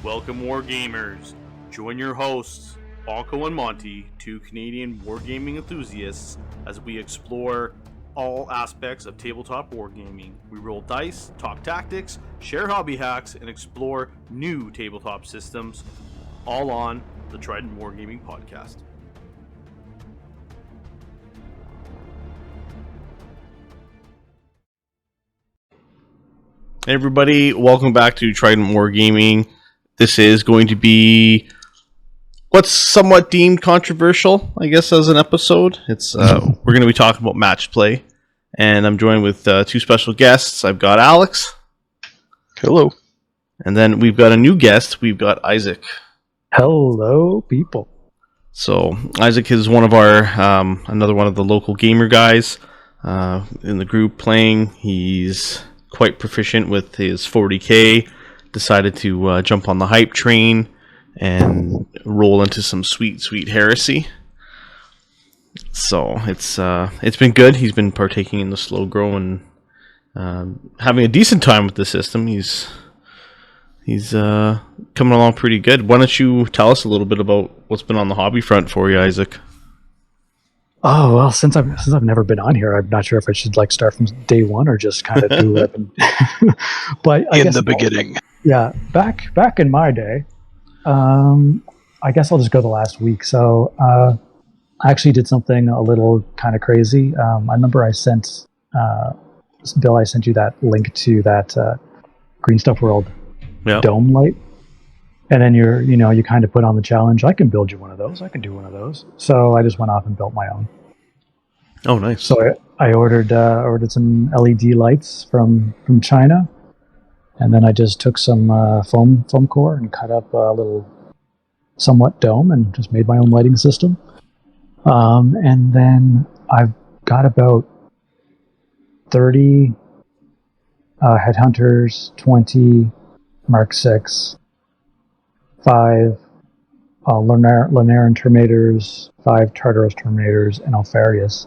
Welcome, Wargamers. Join your hosts, Bonko and Monty, two Canadian wargaming enthusiasts, as we explore all aspects of tabletop wargaming. We roll dice, talk tactics, share hobby hacks, and explore new tabletop systems, all on the Tridentwargamingpodcast. Hey everybody, welcome back to Trident Wargaming. This is going to be what's somewhat deemed controversial, I guess, as an episode. It's we're going to be talking about match play, and I'm joined with two special guests. I've got Alex. Hello. And then we've got a new guest. We've got Isaac. Hello, people. So Isaac is one of our another one of the local gamer guys in the group playing. He's quite proficient with his 40k. Decided to jump on the hype train and roll into some sweet heresy. So it's been good. He's been partaking in the slow grow and having a decent time with the system. He's coming along pretty good. Why don't you tell us a little bit about what's been on the hobby front for you, Isaac? Oh well, since I've never been on here, I'm not sure if I should start from day one or just kind of do what I've been. But I guess beginning, yeah, back in my day, I guess I'll just go the last week. So I actually did something a little kind of crazy. I remember I sent Bill. I sent you that link to that Green Stuff World dome light. And then you kind of put on the challenge. I can build you one of those. I can do one of those. So I just went off and built my own. Oh, nice. So I ordered some LED lights from China, and then I just took some foam core and cut up a little somewhat dome and just made my own lighting system. And then I've got about 30 Headhunters, 20 Mark 6. 5 Lunaran Terminators, 5 Tartaros Terminators, and Alfarius.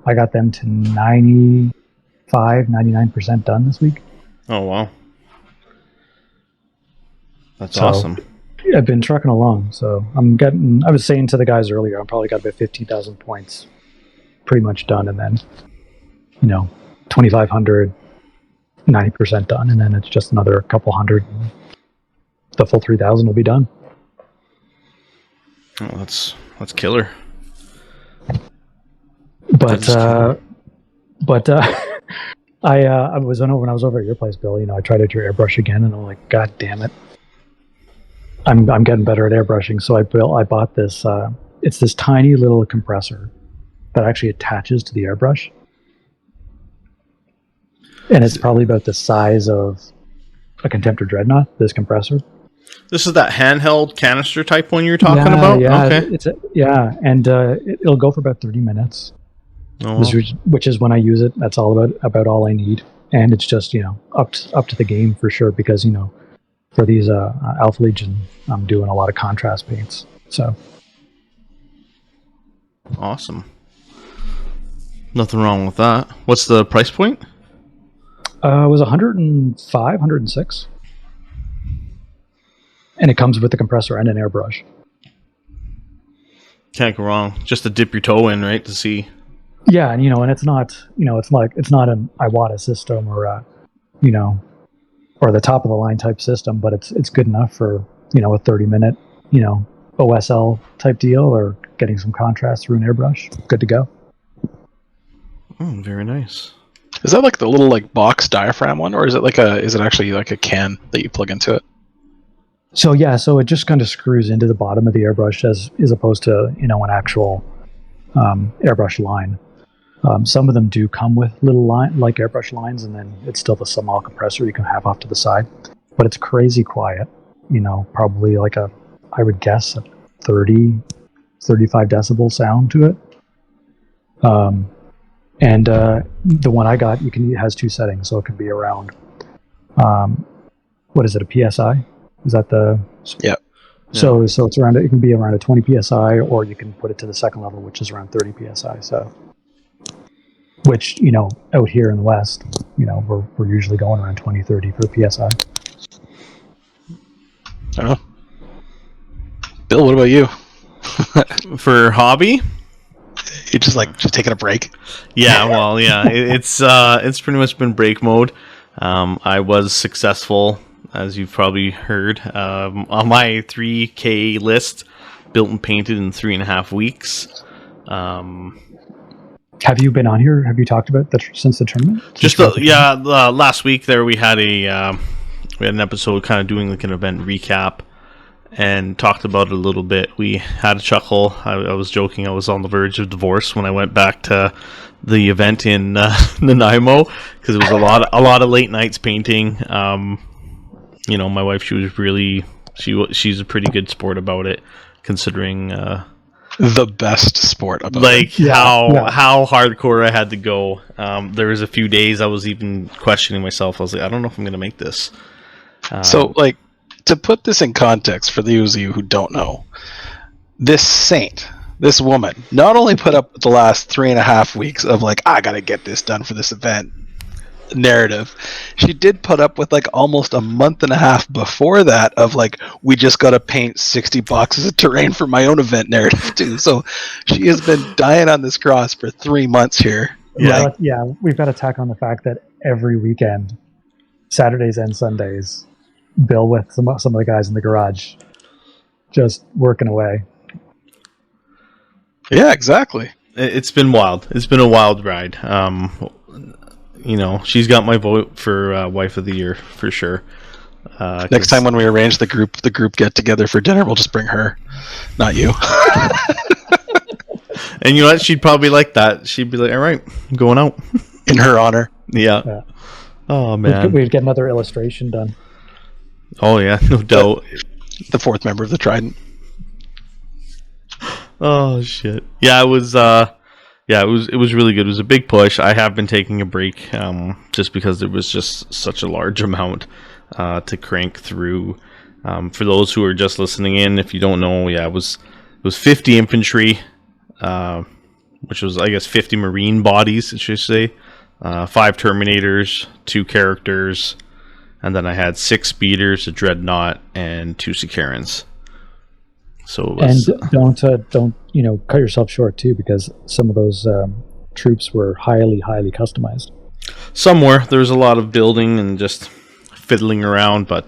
I got them to 99% done this week. Oh, wow. That's awesome. I've been trucking along, so I was saying to the guys earlier, I'm probably got about 15,000 points pretty much done, and then, 2,500, 90% done, and then it's just another couple hundred. The full 3,000 will be done. Oh, that's killer. But I was when I was over at your place, Bill. I tried out your airbrush again, and I'm like, God damn it! I'm getting better at airbrushing. So I bought this. It's this tiny little compressor that actually attaches to the airbrush, and it's probably about the size of a Contemptor Dreadnought. This compressor. This is that handheld canister type one you were talking about? Yeah, okay. And it'll go for about 30 minutes, which is when I use it. That's all about all I need, and it's just up to the game for sure, because for these Alpha Legion, I'm doing a lot of contrast paints. So awesome. Nothing wrong with that. What's the price point? It was 105, 106. And it comes with the compressor and an airbrush. Can't go wrong. Just to dip your toe in, right? To see. Yeah, and and it's not, it's not an Iwata system or or the top of the line type system, but it's good enough for, a 30-minute, OSL type deal, or getting some contrast through an airbrush. Good to go. Oh, very nice. Is that like the little box diaphragm one, or is it actually like a can that you plug into it? So yeah, so it just kind of screws into the bottom of the airbrush as opposed to an actual airbrush line. Some of them do come with little airbrush lines, and then it's still the small compressor you can have off to the side. But it's crazy quiet. Probably I would guess a 30, 35 decibel sound to it. And the one I got, it has 2 settings, so it can be around. What is it? A PSI? Is that the? Yeah. So it's around. It can be around a 20 psi, or you can put it to the second level, which is around 30 psi. So, which out here in the West, we're usually going around 20, 30 for the psi. don't know. Bill, what about you? For hobby? You just taking a break? Yeah, well, yeah, it's pretty much been break mode. I was successful, as you've probably heard, on my 3K list, built and painted in 3.5 weeks. Have you been on here? Have you talked about that since the tournament? Last week there we had an episode kind of doing like an event recap and talked about it a little bit. We had a chuckle. I was joking I was on the verge of divorce when I went back to the event in Nanaimo, because it was a lot of late nights painting. My wife, she's a pretty good sport about it, considering the best sport about how hardcore I had to go. There was a few days I was even questioning myself. I was like, I don't know if I'm going to make this. So, to put this in context for those of you who don't know, this woman, not only put up the last 3.5 weeks of I gotta get this done for this event narrative, she did put up with almost a month and a half before that of we just gotta paint 60 boxes of terrain for my own event narrative too. So she has been dying on this cross for 3 months here. Yeah, we've got to tack on the fact that every weekend, Saturdays and Sundays, Bill with some of the guys in the garage just working away. Yeah, exactly. It's been wild. It's been a wild ride. She's got my vote for wife of the year for sure. Next time when we arrange the group get together for dinner, we'll just bring her, not you. And you know what? She'd probably like that. She'd be like, "All right, I'm going out." In her honor. Yeah. Oh man, we'd get another illustration done. Oh yeah, no doubt. The fourth member of the Trident. Oh shit. Yeah, it was it was really good. It was a big push. I have been taking a break just because there was just such a large amount to crank through. For those who are just listening in, if you don't know, it was 50 infantry, which was I guess 50 marine bodies, I should say. 5 Terminators, 2 characters, and then I had 6 speeders, a dreadnought, and 2 Sicarans. So it was, and don't cut yourself short too, because some of those troops were highly customized. Somewhere there was a lot of building and just fiddling around, but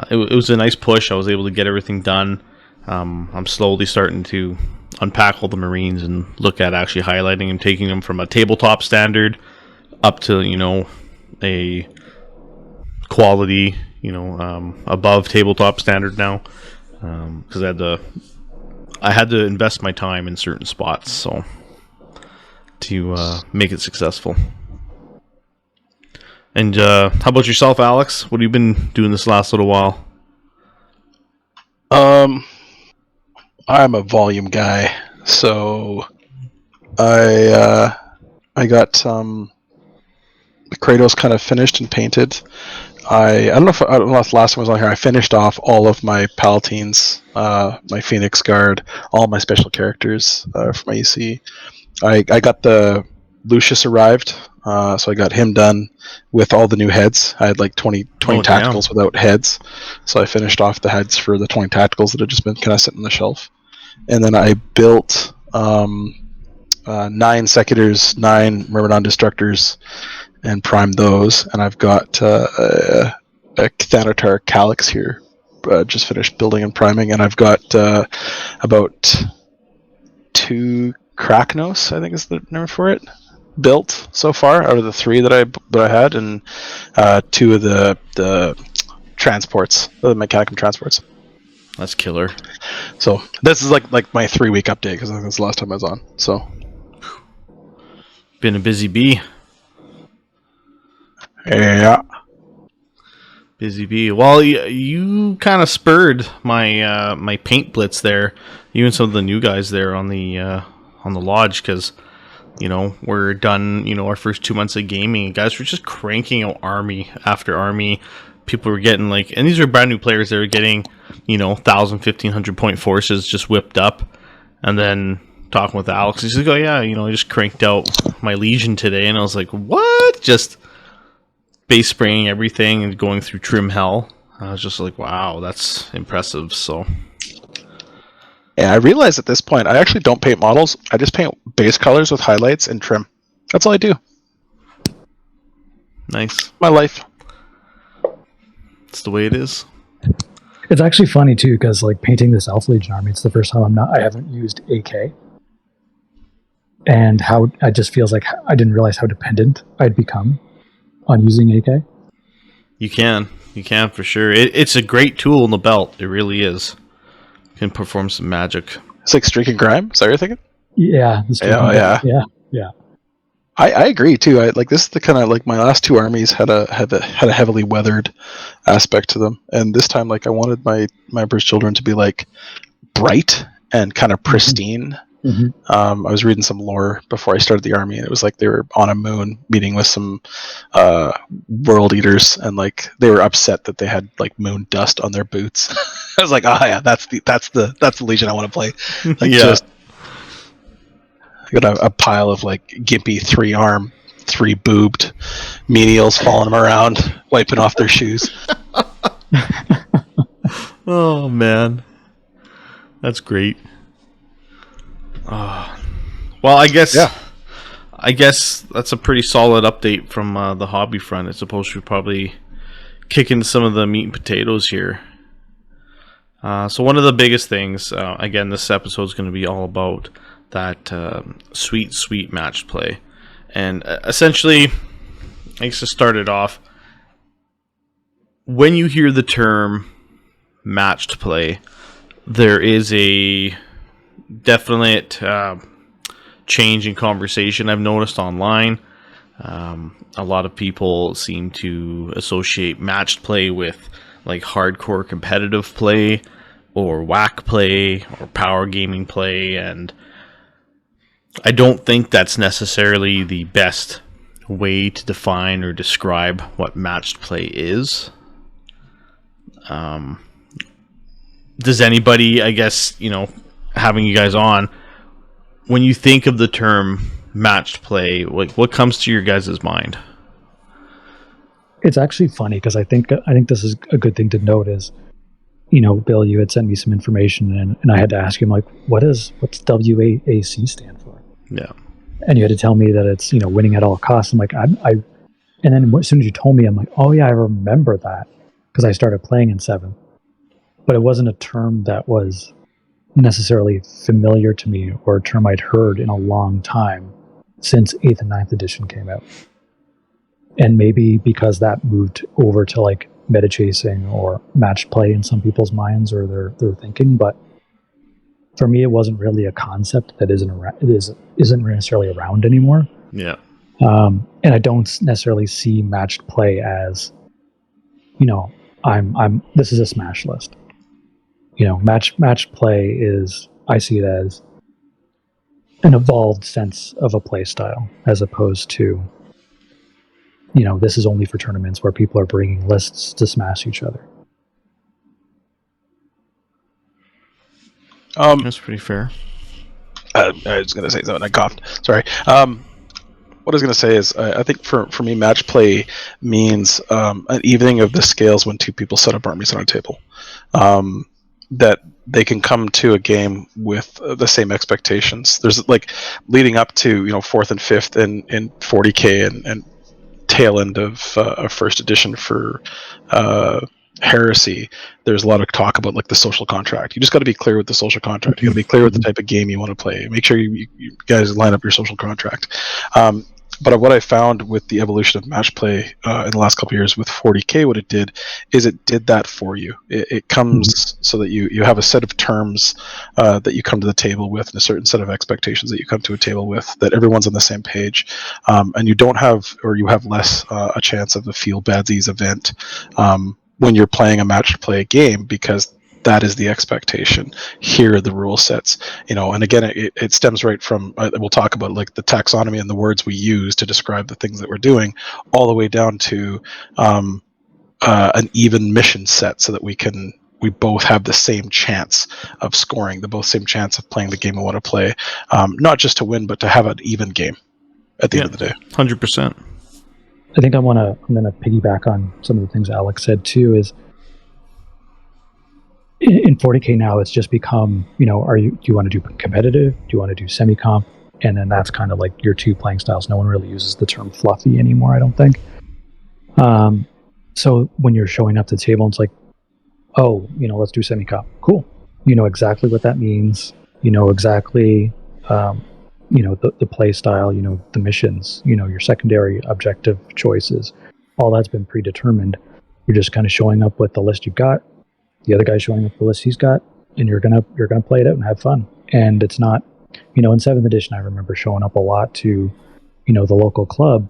it was a nice push. I was able to get everything done. I'm slowly starting to unpack all the Marines and look at actually highlighting and taking them from a tabletop standard up to a quality above tabletop standard now, because I had to invest my time in certain spots so to make it successful. And how about yourself, Alex? What have you been doing this last little while? I'm a volume guy, so I got Kratos kind of finished and painted. I don't know if last time I was on here, I finished off all of my Palatines, my Phoenix Guard, all my special characters for my EC. I got the Lucius arrived, so I got him done with all the new heads. I had 20 tacticals without heads, so I finished off the heads for the 20 tacticals that had just been kind of sitting on the shelf. And then I built 9 Secutors, 9 Myrmidon Destructors, and primed those. And I've got a Thanatar Calyx here, just finished building and priming. And I've got about 2 Kraknos, I think is the name for it, built so far out of the 3 that I had, and 2 of the transports, the Mechanicum transports. That's killer. So this is like my 3-week update, because I think that's the last time I was on. So been a busy bee. Yeah. Busy bee. Well, you kind of spurred my my paint blitz there. You and some of the new guys there on the lodge, because we're done. Our first 2 months of gaming, guys were just cranking out army after army. People were getting and these are brand new players. They were getting 1,000, 1,500 point forces just whipped up. And then talking with Alex, he's like, "Oh yeah, I just cranked out my Legion today," and I was like, "What?" Just base spraying everything and going through trim hell. I was just like, wow, that's impressive. So, Yeah, I realize at this point I actually don't paint models. I just paint base colors with highlights and trim. That's all I do. nice. My life. That's the way it is. It's actually funny too, because like painting this Elf Legion army, it's the first time I haven't used AK, and how it just feels like I didn't realize how dependent I'd become on using AK. You can for sure. It's a great tool in the belt. It really is. Can perform some magic. It's like Streak and Grime. Is that what you're thinking? Yeah. Yeah. I agree too. This is the kind of like my last two armies had a heavily weathered aspect to them, and this time like I wanted my Emperor's Children to be like bright and kind of pristine. Mm-hmm. I was reading some lore before I started the army, and it was like they were on a moon meeting with some world eaters, and like they were upset that they had like moon dust on their boots. I was like, oh yeah, that's the Legion I want to play. Like, just I got a pile of like gimpy 3-arm, 3-boobed menials following them around, wiping off their shoes. Oh man, that's great. Well, I guess that's a pretty solid update from the hobby front. I suppose we should probably kick into some of the meat and potatoes here. So one of the biggest things, again, this episode is going to be all about that sweet match play. And essentially, I guess to start it off, when you hear the term matched play, there is a definite change in conversation I've noticed online. A lot of people seem to associate matched play with like hardcore competitive play or whack play or power gaming play, and I don't think that's necessarily the best way to define or describe what matched play is. Does anybody, I guess, having you guys on, when you think of the term matched play, like what comes to your guys' mind? It's actually funny because I think this is a good thing to note is, Bill, you had sent me some information and I had to ask him like, what's WAC stand for? Yeah. And you had to tell me that it's, winning at all costs. I'm like, and then as soon as you told me, I'm like, oh yeah, I remember that because I started playing in 7th. But it wasn't a term that was necessarily familiar to me or a term I'd heard in a long time since 8th and 9th edition came out. And maybe because that moved over to like meta chasing or match play in some people's minds or their thinking, but for me, it wasn't really a concept that isn't necessarily around anymore. Yeah. And I don't necessarily see matched play as, this is a smash list. Match play is, I see it as an evolved sense of a play style as opposed to, this is only for tournaments where people are bringing lists to smash each other. That's pretty fair. I was going to say something. I coughed. Sorry. What I was going to say is, I think for me, match play means an evening of the scales when two people set up armies on a table. That they can come to a game with the same expectations. There's like leading up to 4th and 5th in 40k and tail end of first edition for Heresy. There's a lot of talk about like the social contract. You just got to be clear with the social contract. You got to be clear with the type of game you want to play. Make sure you guys line up your social contract. But what I found with the evolution of match play in the last couple of years with 40k, what it did is it did that for you. It comes so that you have a set of terms that you come to the table with and a certain set of expectations that you come to a table with, that everyone's on the same page. And you don't have, or you have less a chance of a feel badsies event when you're playing a match play game, because that is the expectation. Here are the rule sets, and again, it stems right from, we'll talk about like the taxonomy and the words we use to describe the things that we're doing, all the way down to an even mission set, so that we both have the same chance of scoring, the same chance of playing the game we want to play, not just to win, but to have an even game at the end of the day. 100%. I think I'm going to piggyback on some of the things Alex said too, is in 40K now, it's just become, do you want to do competitive? Do you want to do semi-comp? And then that's kind of like your two playing styles. No one really uses the term fluffy anymore, I don't think. So when you're showing up to the table, it's like, oh, let's do semi-comp. Cool. You know exactly what that means. You know exactly, the play style, the missions, your secondary objective choices. All that's been predetermined. You're just kind of showing up with the list you've got. The other guy's showing up the list he's got, and you're gonna play it out and have fun. And it's not, in 7th edition, I remember showing up a lot to, the local club,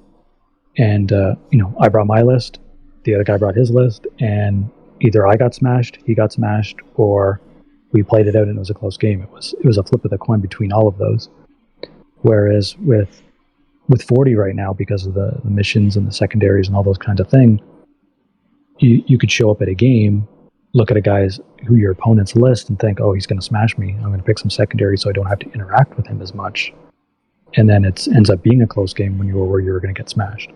and I brought my list, the other guy brought his list, and either I got smashed, he got smashed, or we played it out and it was a close game. It was a flip of the coin between all of those. Whereas with 40 right now, because of the missions and the secondaries and all those kinds of things, you could show up at a game, look at a guy's who your opponent's list and think, oh, he's going to smash me. I'm going to pick some secondary so I don't have to interact with him as much. And then it ends up being a close game when you were where you were going to get smashed.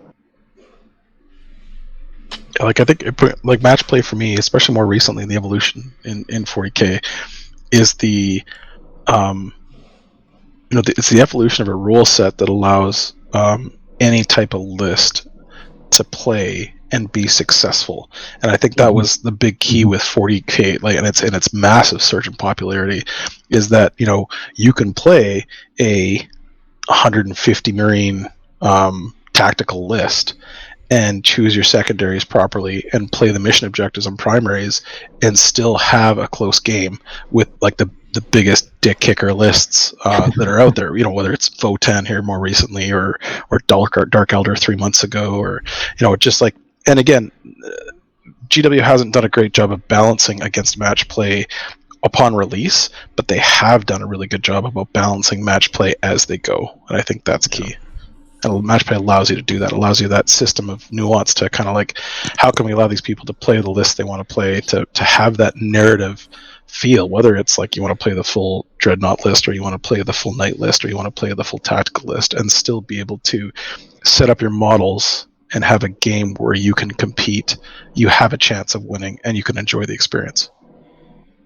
Like, I think like match play for me, especially more recently in the evolution in 40K, is the it's the evolution of a rule set that allows any type of list to play and be successful. And I think that was the big key with 40K, like, and its massive surge in popularity, is that you can play a 150 Marine tactical list and choose your secondaries properly and play the mission objectives and primaries and still have a close game with like the biggest dick kicker lists that are out there, whether it's Votan here more recently or Dark Elder 3 months ago, or just like, and again, GW hasn't done a great job of balancing against match play upon release, but they have done a really good job about balancing match play as they go, and I think that's key. And match play allows you to do that. It allows you that system of nuance to kind of like, how can we allow these people to play the list they want to play, to have that narrative feel, whether it's like you want to play the full Dreadnought list, or you want to play the full Knight list, or you want to play the full tactical list, and still be able to set up your models and have a game where you can compete, you have a chance of winning, and you can enjoy the experience.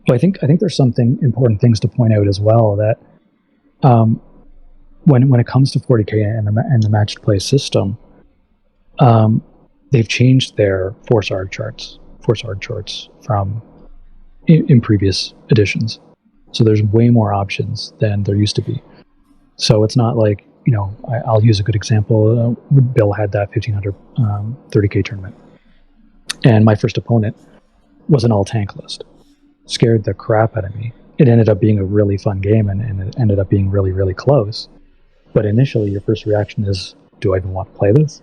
Well, I think there's something important things to point out as well, that when it comes to 40K and the matched play system, they've changed their force arg charts from in previous editions. So there's way more options than there used to be. So it's not like, I'll use a good example. Bill had that 1500 30K tournament, and my first opponent was an all tank list. Scared the crap out of me. It ended up being a really fun game, and it ended up being really, really close. But initially, your first reaction is, do I even want to play this?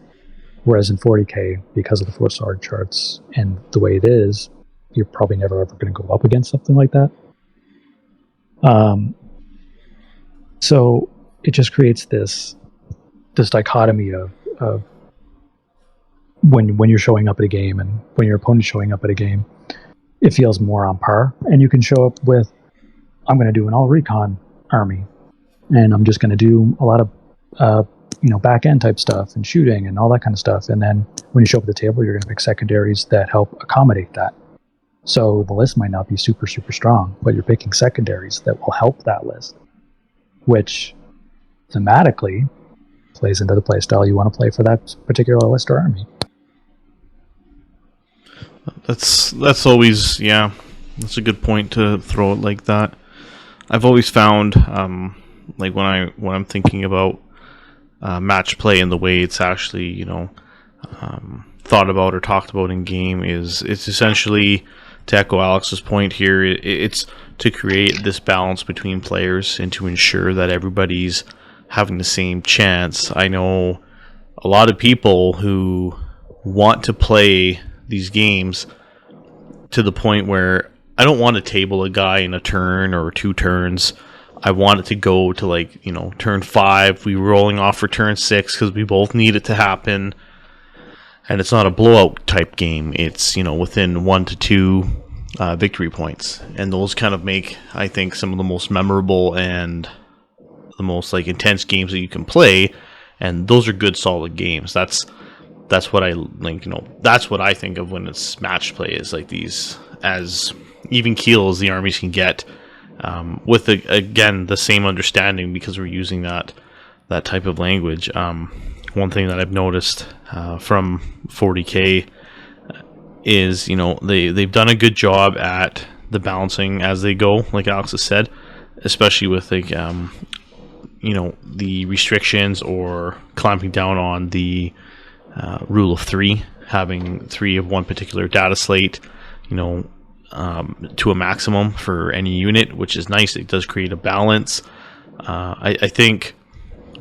Whereas in 40K, because of the force arg charts and the way it is, you're probably never ever going to go up against something like that. So it just creates this dichotomy of when you're showing up at a game and when your opponent's showing up at a game, it feels more on par. And you can show up with, I'm going to do an all recon army, and I'm just going to do a lot of back end type stuff and shooting and all that kind of stuff. And then when you show up at the table, you're going to pick secondaries that help accommodate that. So the list might not be super, super strong, but you're picking secondaries that will help that list, which thematically plays into the play style you want to play for that particular list or army. That's always, yeah, that's a good point to throw it like that. I've always found, like when I'm thinking about match play and the way it's actually, thought about or talked about in game, it's essentially, to echo Alex's point here, it's to create this balance between players and to ensure that everybody's having the same chance. I know a lot of people who want to play these games to the point where I don't want to table a guy in a turn or 2 turns. I want it to go to turn 5. We rolling off for turn 6 because we both need it to happen. And it's not a blowout type game. It's, within 1 to 2 victory points. And those kind of make, I think, some of the most memorable and the most intense games that you can play. And those are good, solid games. That's what I that's what I think of when it's match play, is like these, as even keel as the armies can get, with again the same understanding, because we're using that type of language. One thing that I've noticed from 40K is, they've done a good job at the balancing as they go, like Alex has said, especially with the restrictions or clamping down on the rule of 3, having 3 of one particular data slate, to a maximum for any unit, which is nice. It does create a balance. I think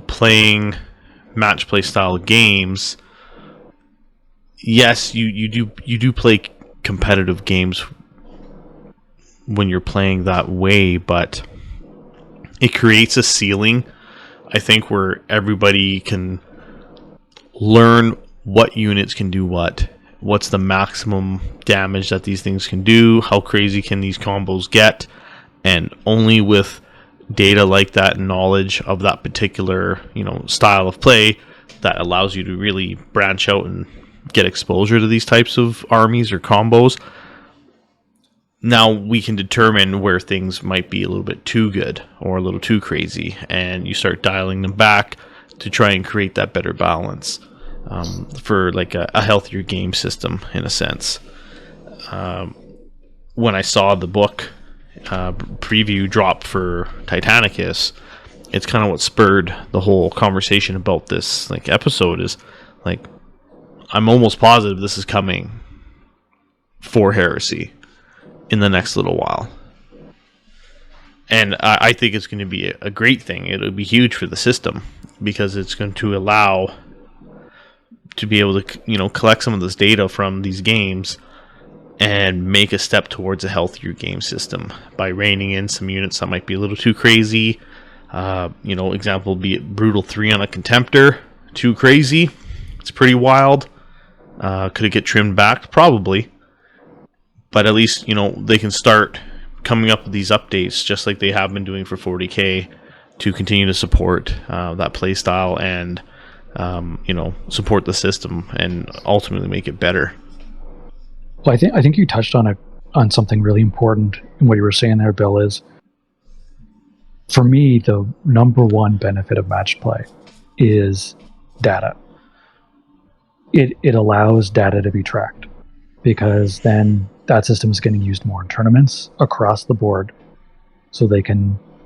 playing match play style games, yes, you do play competitive games when you're playing that way, but it creates a ceiling, I think, where everybody can learn what units can do what's the maximum damage that these things can do, how crazy can these combos get, and only with data like that and knowledge of that particular style of play that allows you to really branch out and get exposure to these types of armies or combos. Now we can determine where things might be a little bit too good or a little too crazy, and you start dialing them back to try and create that better balance, for like a healthier game system in a sense. When I saw the book preview drop for Titanicus, it's kind of what spurred the whole conversation about this episode. Is I'm almost positive this is coming for Heresy in the next little while, and I think it's going to be a great thing. It'll be huge for the system, because it's going to allow to be able to collect some of this data from these games and make a step towards a healthier game system by reining in some units that might be a little too crazy. Example would be Brutal 3 on a Contemptor. Too crazy. It's pretty wild. Could it get trimmed back? Probably. But at least, they can start coming up with these updates, just like they have been doing for 40K, to continue to support that playstyle and, support the system and ultimately make it better. Well, I think you touched on something really important in what you were saying there, Bill. Is, for me, the number one benefit of match play is data. It allows data to be tracked, because then that system is getting used more in tournaments across the board. So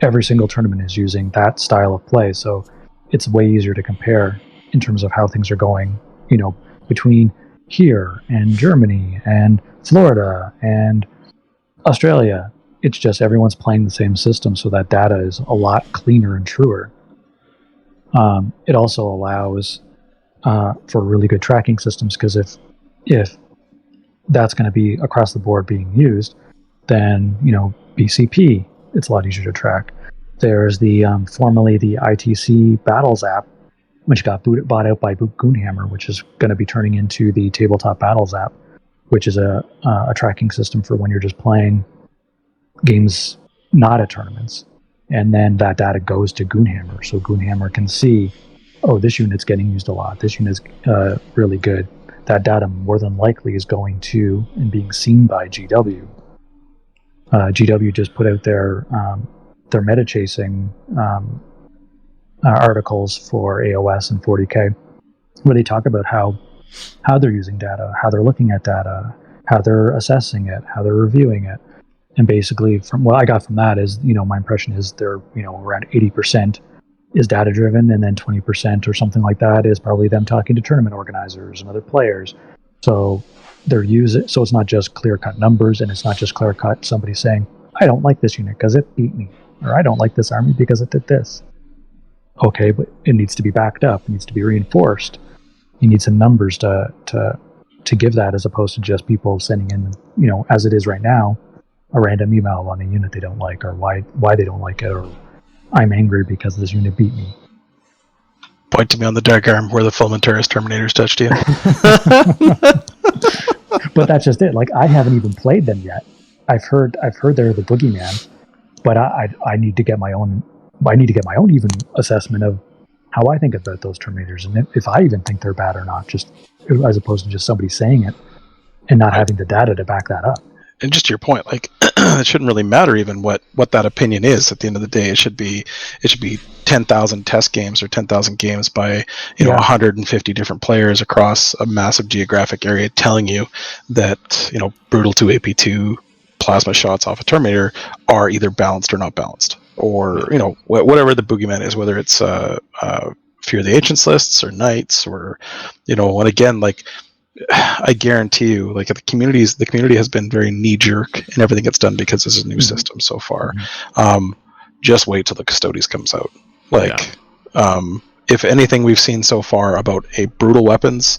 every single tournament is using that style of play. So it's way easier to compare in terms of how things are going, between here and Germany and Florida and Australia. It's just everyone's playing the same system, so that data is a lot cleaner and truer. It also allows for really good tracking systems, because if that's going to be across the board being used, then BCP, it's a lot easier to track. There's the formerly the ITC Battles app, which got bought out by Goonhammer, which is going to be turning into the Tabletop Battles app, which is a tracking system for when you're just playing games not at tournaments. And then that data goes to Goonhammer, so Goonhammer can see, oh, this unit's getting used a lot, this unit's really good. That data more than likely is going to and being seen by GW. GW just put out their meta chasing articles for AOS and 40K, where they talk about how they're using data, how they're looking at data, how they're assessing it, how they're reviewing it. And basically, from what I got from that is, my impression is they're, around 80% is data driven, and then 20% or something like that is probably them talking to tournament organizers and other players. So so it's not just clear cut numbers, and it's not just clear cut somebody saying, I don't like this unit because it beat me, or I don't like this army because it did this. Okay, but it needs to be backed up, it needs to be reinforced. You need some numbers to give that, as opposed to just people sending in, as it is right now, a random email on a unit they don't like, or why they don't like it, or I'm angry because this unit beat me. Point to me on the dark arm where the Fulminturus Terminators touched you. But that's just it. I haven't even played them yet. I've heard they're the boogeyman, but I need to get my own. I need to get my own even assessment of how I think about those Terminators, and if I even think they're bad or not, just as opposed to just somebody saying it and not having the data to back that up. and just to your point, like it shouldn't really matter even what that opinion is. At the end of the day, it should be 10,000 test games or 10,000 games by 150 different players across a massive geographic area telling you that Brutal 2 AP2 plasma shots off a Terminator are either balanced or not balanced, or whatever the boogeyman is, whether it's Fear of the Ancients lists or Knights, or and again, like I guarantee you, like the community has been very knee jerk in everything it's done because this is a new system so far. Just wait till the Custodes comes out. Like, if anything we've seen so far about a brutal weapons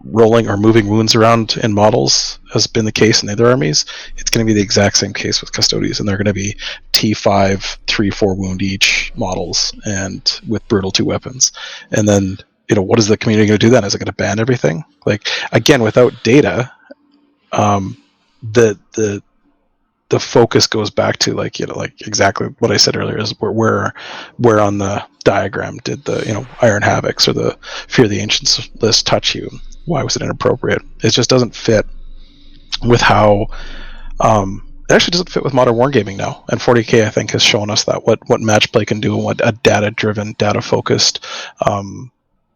rolling or moving wounds around in models has been the case in the other armies, it's going to be the exact same case with Custodes, and they're going to be T5 3-4 wound each models and with brutal 2 weapons. And then what is the community going to do then? Is it going to ban everything? Like, again, without data, the focus goes back to like exactly what I said earlier, is where on the diagram did the Iron Havocs or the Fear of the Ancients list touch you? Why was it inappropriate? It just doesn't fit with how it actually doesn't fit with modern wargaming now. And 40K, I think, has shown us that what match play can do and what a data-driven, data-focused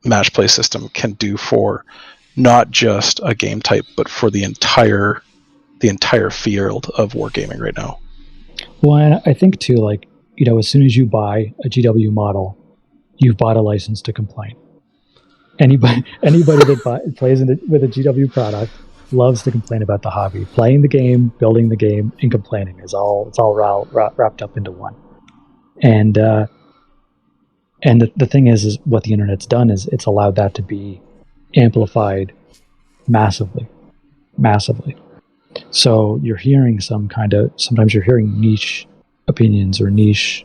match play system can do for not just a game type, but for the entire field of wargaming right now. Well, and I think too, like, as soon as you buy a GW model, you've bought a license to complain. Anybody that plays with a GW product loves to complain about the hobby. Playing the game, building the game, and complaining it's all wrapped up into one. And the thing is what the internet's done is it's allowed that to be amplified massively. So you're hearing sometimes you're hearing niche opinions or niche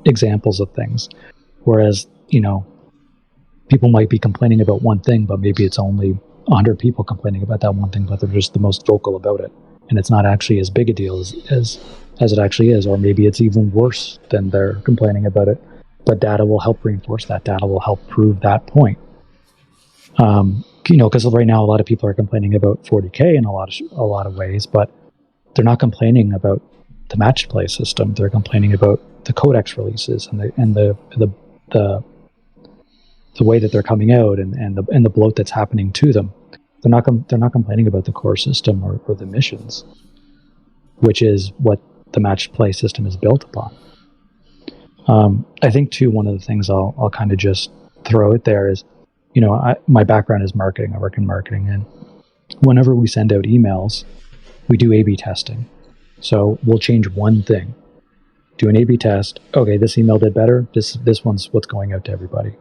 examples of things, whereas people might be complaining about one thing, but maybe it's only 100 people complaining about that one thing, but they're just the most vocal about it, and it's not actually as big a deal as it actually is, or maybe it's even worse than they're complaining about it. But data will help reinforce that. Data will help prove that point. Because right now a lot of people are complaining about 40K in a lot of ways, but they're not complaining about the match play system. They're complaining about the codex releases and the way that they're coming out and the bloat that's happening to them. They're not complaining about the core system or the missions, which is what the match play system is built upon. I think too, one of the things I'll kind of just throw out there is, my background is marketing. I work in marketing, and whenever we send out emails, we do A/B testing. So we'll change one thing, do an A/B test. Okay, this email did better. This one's what's going out to everybody.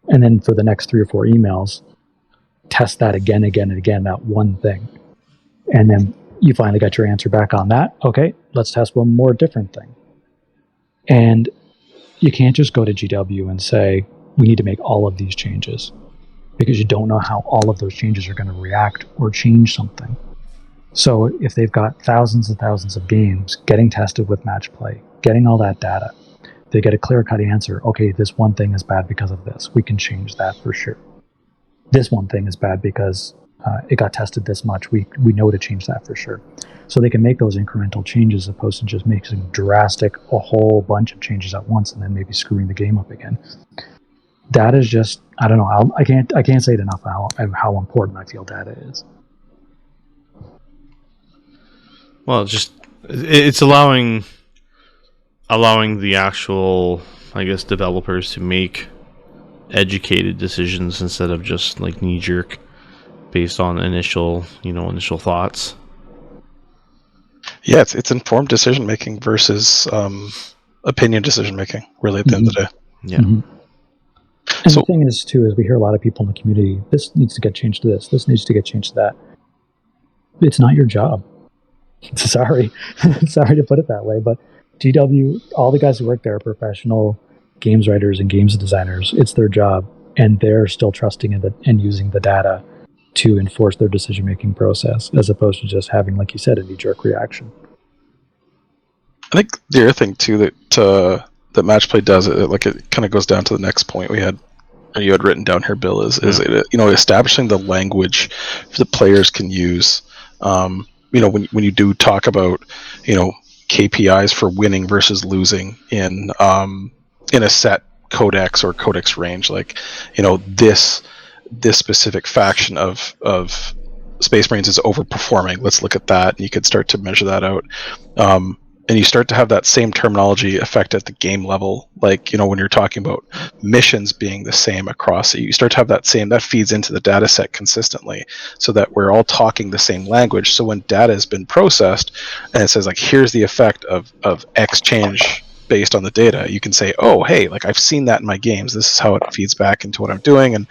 And then for the next 3 or 4 emails, test that again, that one thing. And then you finally got your answer back on that. Okay, let's test one more different thing. And you can't just go to GW and say, we need to make all of these changes, because you don't know how all of those changes are going to react or change something. So if they've got thousands and thousands of games getting tested with match play, getting all that data, they get a clear-cut answer. Okay, this one thing is bad because of this. We can change that for sure. This one thing is bad because it got tested this much. We know to change that for sure. So they can make those incremental changes as opposed to just making a whole bunch of changes at once and then maybe screwing the game up again. That is just, I don't know. I can't say it enough how important I feel data is. Well, it's allowing the actual, I guess, developers to make educated decisions instead of just like knee jerk based on initial thoughts. Yeah, it's informed decision making versus opinion decision making, really, at the end of the day. Yeah. Mm-hmm. And the thing is, too, is we hear a lot of people in the community, this needs to get changed to this needs to get changed to that. It's not your job. Sorry to put it that way, but GW, all the guys who work there are professional games writers and games designers. It's their job, and they're still trusting in and using the data to enforce their decision-making process, as opposed to just having, like you said, a knee-jerk reaction. I think the other thing, too, that match play does, it kind of goes down to the next point you had written down here, Bill, is establishing the language the players can use When you do talk about, KPIs for winning versus losing in a set codex or codex range, like, this specific faction of Space Marines is overperforming. Let's look at that, and you could start to measure that out. And you start to have that same terminology effect at the game level, like, when you're talking about missions being the same across it, you start to have that feeds into the data set consistently, so that we're all talking the same language. So when data has been processed and it says, like, here's the effect of X change based on the data, you can say, oh, hey, like, I've seen that in my games, this is how it feeds back into what I'm doing, and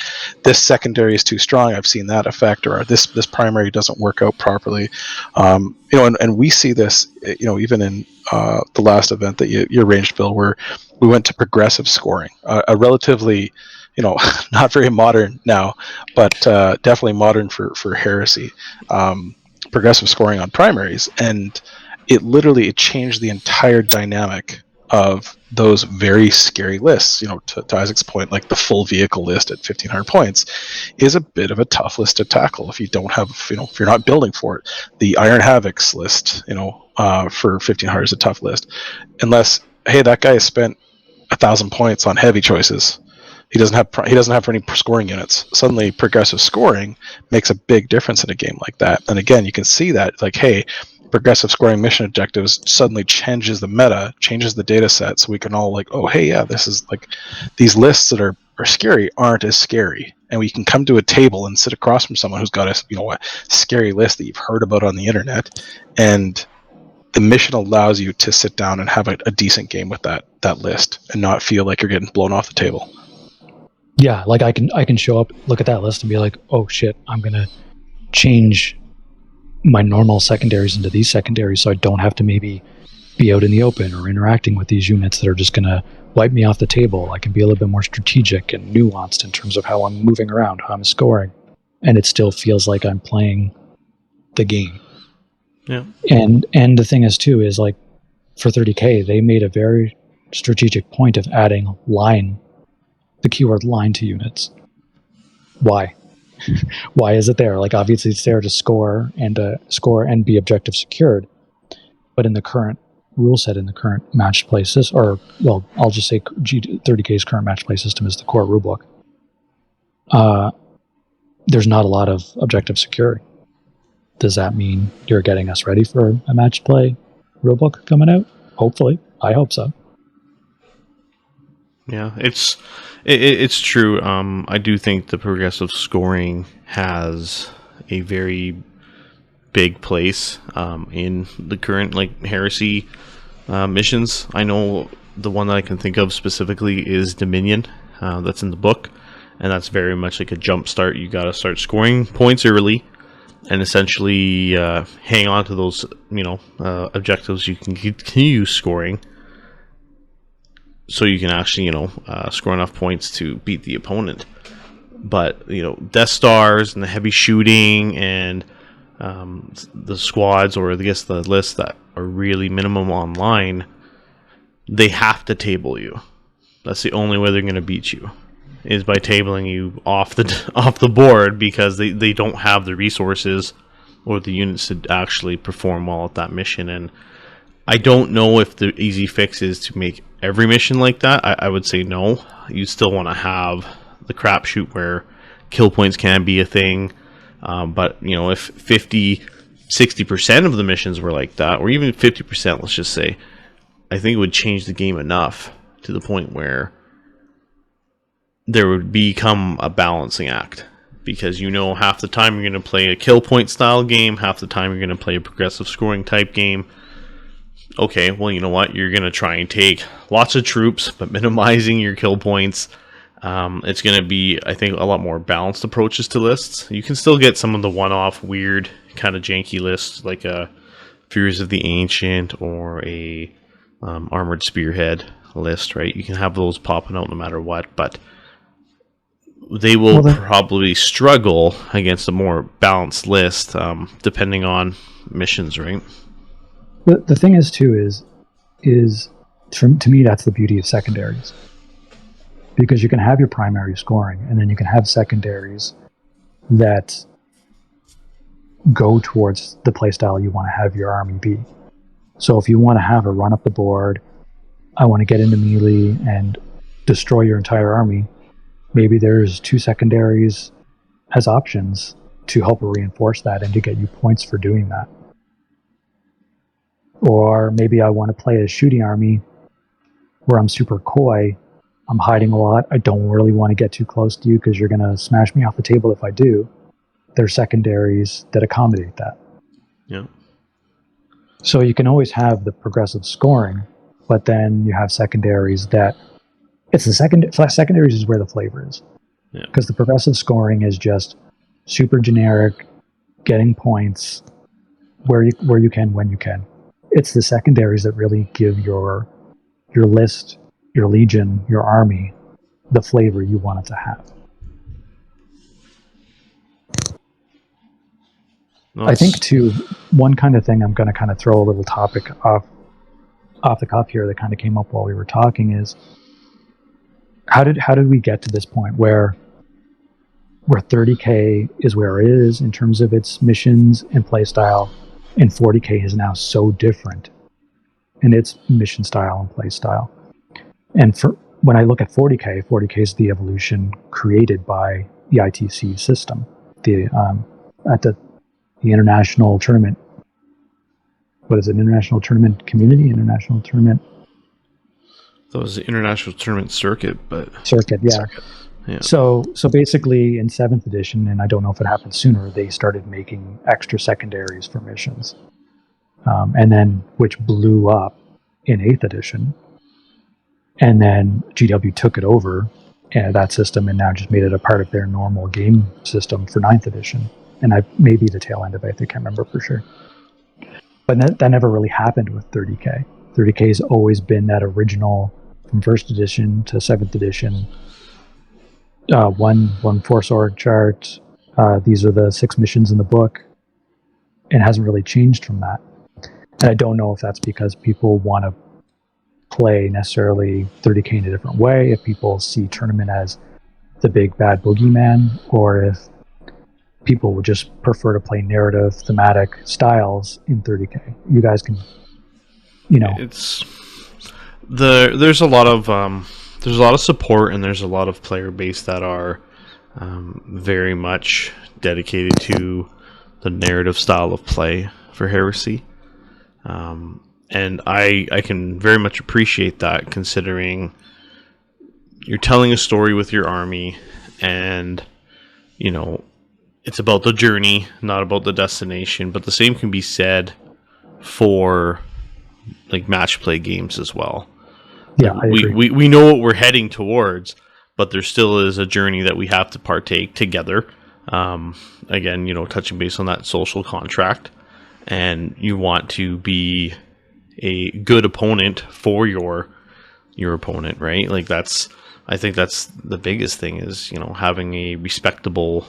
this secondary is too strong, I've seen that effect, or this primary doesn't work out properly. And we see this, even in the last event that you arranged, Bill, where we went to progressive scoring, a relatively, not very modern now, but definitely modern for Heresy, progressive scoring on primaries, and it changed the entire dynamic of those very scary lists. To Isaac's point, like the full vehicle list at 1,500 points is a bit of a tough list to tackle if you don't have, if you're not building for it. The Iron Havocs list, for 1,500 is a tough list, unless, hey, that guy has spent 1,000 points on heavy choices. He doesn't have any scoring units. Suddenly, progressive scoring makes a big difference in a game like that. And again, you can see that, like, hey, progressive scoring mission objectives suddenly changes the meta, changes the data set, so we can all, like, oh, hey, yeah, this is, like, these lists that are scary aren't as scary, and we can come to a table and sit across from someone who's got a scary list that you've heard about on the internet, and the mission allows you to sit down and have a decent game with that list and not feel like you're getting blown off the table. Yeah, like I can show up, look at that list, and be like, oh shit, I'm gonna change my normal secondaries into these secondaries, so I don't have to maybe be out in the open or interacting with these units that are just gonna wipe me off the table. I can be a little bit more strategic and nuanced in terms of how I'm moving around, how I'm scoring, and it still feels like I'm playing the game. Yeah. And the thing is too is, like, for 30K they made a very strategic point of adding the keyword line to units. Why? Why is it there? Like, obviously it's there to score and be objective secured, but in the current rule set, in the current match play system, or, well, I'll just say 30K's current match play system is the core rulebook. There's not a lot of objective security. Does that mean you're getting us ready for a match play rulebook coming out? Hopefully. I hope so. Yeah, it's true. I do think the progressive scoring has a very big place in the current, like, Heresy missions. I know the one that I can think of specifically is Dominion. That's in the book, and that's very much like a jump start. You got to start scoring points early, and essentially hang on to those objectives you can continue scoring, so you can actually, score enough points to beat the opponent. But, Death Stars and the heavy shooting and the squads, or I guess the lists that are really minimum online, they have to table you. That's the only way they're going to beat you, is by tabling you off the board, because they don't have the resources or the units to actually perform well at that mission. And I don't know if the easy fix is to make every mission like that. I would say no. You still want to have the crapshoot where kill points can be a thing. But, if 50-60% of the missions were like that, or even 50%, let's just say, I think it would change the game enough to the point where there would become a balancing act. Because half the time you're going to play a kill point style game, half the time you're going to play a progressive scoring type game. Okay, well, you know what? You're going to try and take lots of troops, but minimizing your kill points. It's going to be, I think, a lot more balanced approaches to lists. You can still get some of the one-off, weird, kind of janky lists, like a Furies of the Ancient or a Armored Spearhead list, right? You can have those popping out no matter what, but they will probably struggle against a more balanced list, depending on missions, right? The thing is, too, is to me, that's the beauty of secondaries. Because you can have your primary scoring, and then you can have secondaries that go towards the playstyle you want to have your army be. So if you want to have a run up the board, I want to get into melee and destroy your entire army, maybe there's 2 secondaries as options to help reinforce that and to get you points for doing that. Or maybe I want to play a shooting army where I'm super coy, I'm hiding a lot, I don't really want to get too close to you because you're going to smash me off the table if I do. There's secondaries that accommodate that. Yeah. So you can always have the progressive scoring, but then you have secondaries that it's the secondaries is where the flavor is. Yeah. Because the progressive scoring is just super generic, getting points where you can when you can. It's the secondaries that really give your list, your legion, your army the flavor you want it to have. No, I think too, one kind of thing I'm going to kind of throw a little topic off the cuff here that kind of came up while we were talking is how did we get to this point where 30K is where it is in terms of its missions and playstyle, and 40K is now so different in its mission style and playstyle. And for when I look at 40K is the evolution created by the ITC system, at the international tournament. What is it? International tournament community? International tournament. That was the international tournament circuit, but circuit, yeah. Circuit. Yeah. So basically in 7th edition, and I don't know if it happened sooner, they started making extra secondaries for missions. And then, which blew up in 8th edition. And then GW took it over, that system, and now just made it a part of their normal game system for 9th edition. And maybe the tail end of it, I can't remember for sure. But that never really happened with 30K. 30K has always been that original, from 1st edition to 7th edition, one force org chart. These are the 6 missions in the book, and hasn't really changed from that. And I don't know if that's because people want to play necessarily 30K in a different way, if people see tournament as the big bad boogeyman, or if people would just prefer to play narrative thematic styles in 30K. You guys can, there's a lot of support, and there's a lot of player base that are very much dedicated to the narrative style of play for Heresy. And I can very much appreciate that, considering you're telling a story with your army, and it's about the journey, not about the destination. But the same can be said for like match play games as well. Yeah, I agree. We know what we're heading towards, but there still is a journey that we have to partake together. Again, touching base on that social contract, and you want to be a good opponent for your opponent, right? Like I think that's the biggest thing is, having a respectable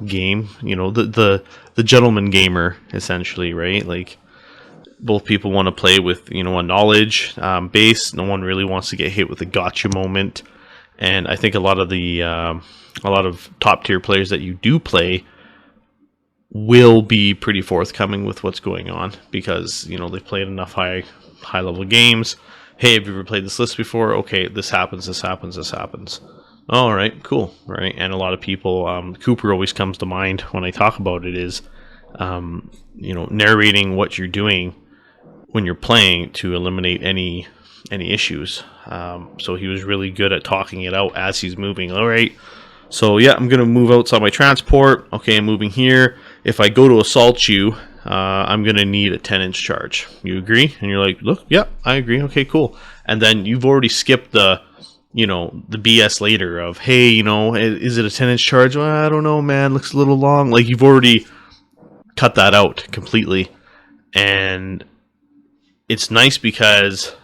game, the gentleman gamer, essentially, right? Like, both people want to play with, a knowledge base. No one really wants to get hit with a gotcha moment. And I think a lot of top tier players that you do play will be pretty forthcoming with what's going on, because they've played enough high level games. Hey, have you ever played this list before? Okay, this happens. All right, cool. Right. And a lot of people, Cooper always comes to mind when I talk about it, is narrating what you're doing when you're playing to eliminate any issues. So he was really good at talking it out as he's moving. All right, so yeah, I'm gonna move outside my transport. Okay, I'm moving here. If I go to assault you, I'm gonna need a 10-inch charge. You agree? And you're like, look, yeah, I agree. Okay, cool. And then you've already skipped the BS later of, hey, is it a 10-inch charge? Well, I don't know, man. Looks a little long. Like, you've already cut that out completely. And it's nice because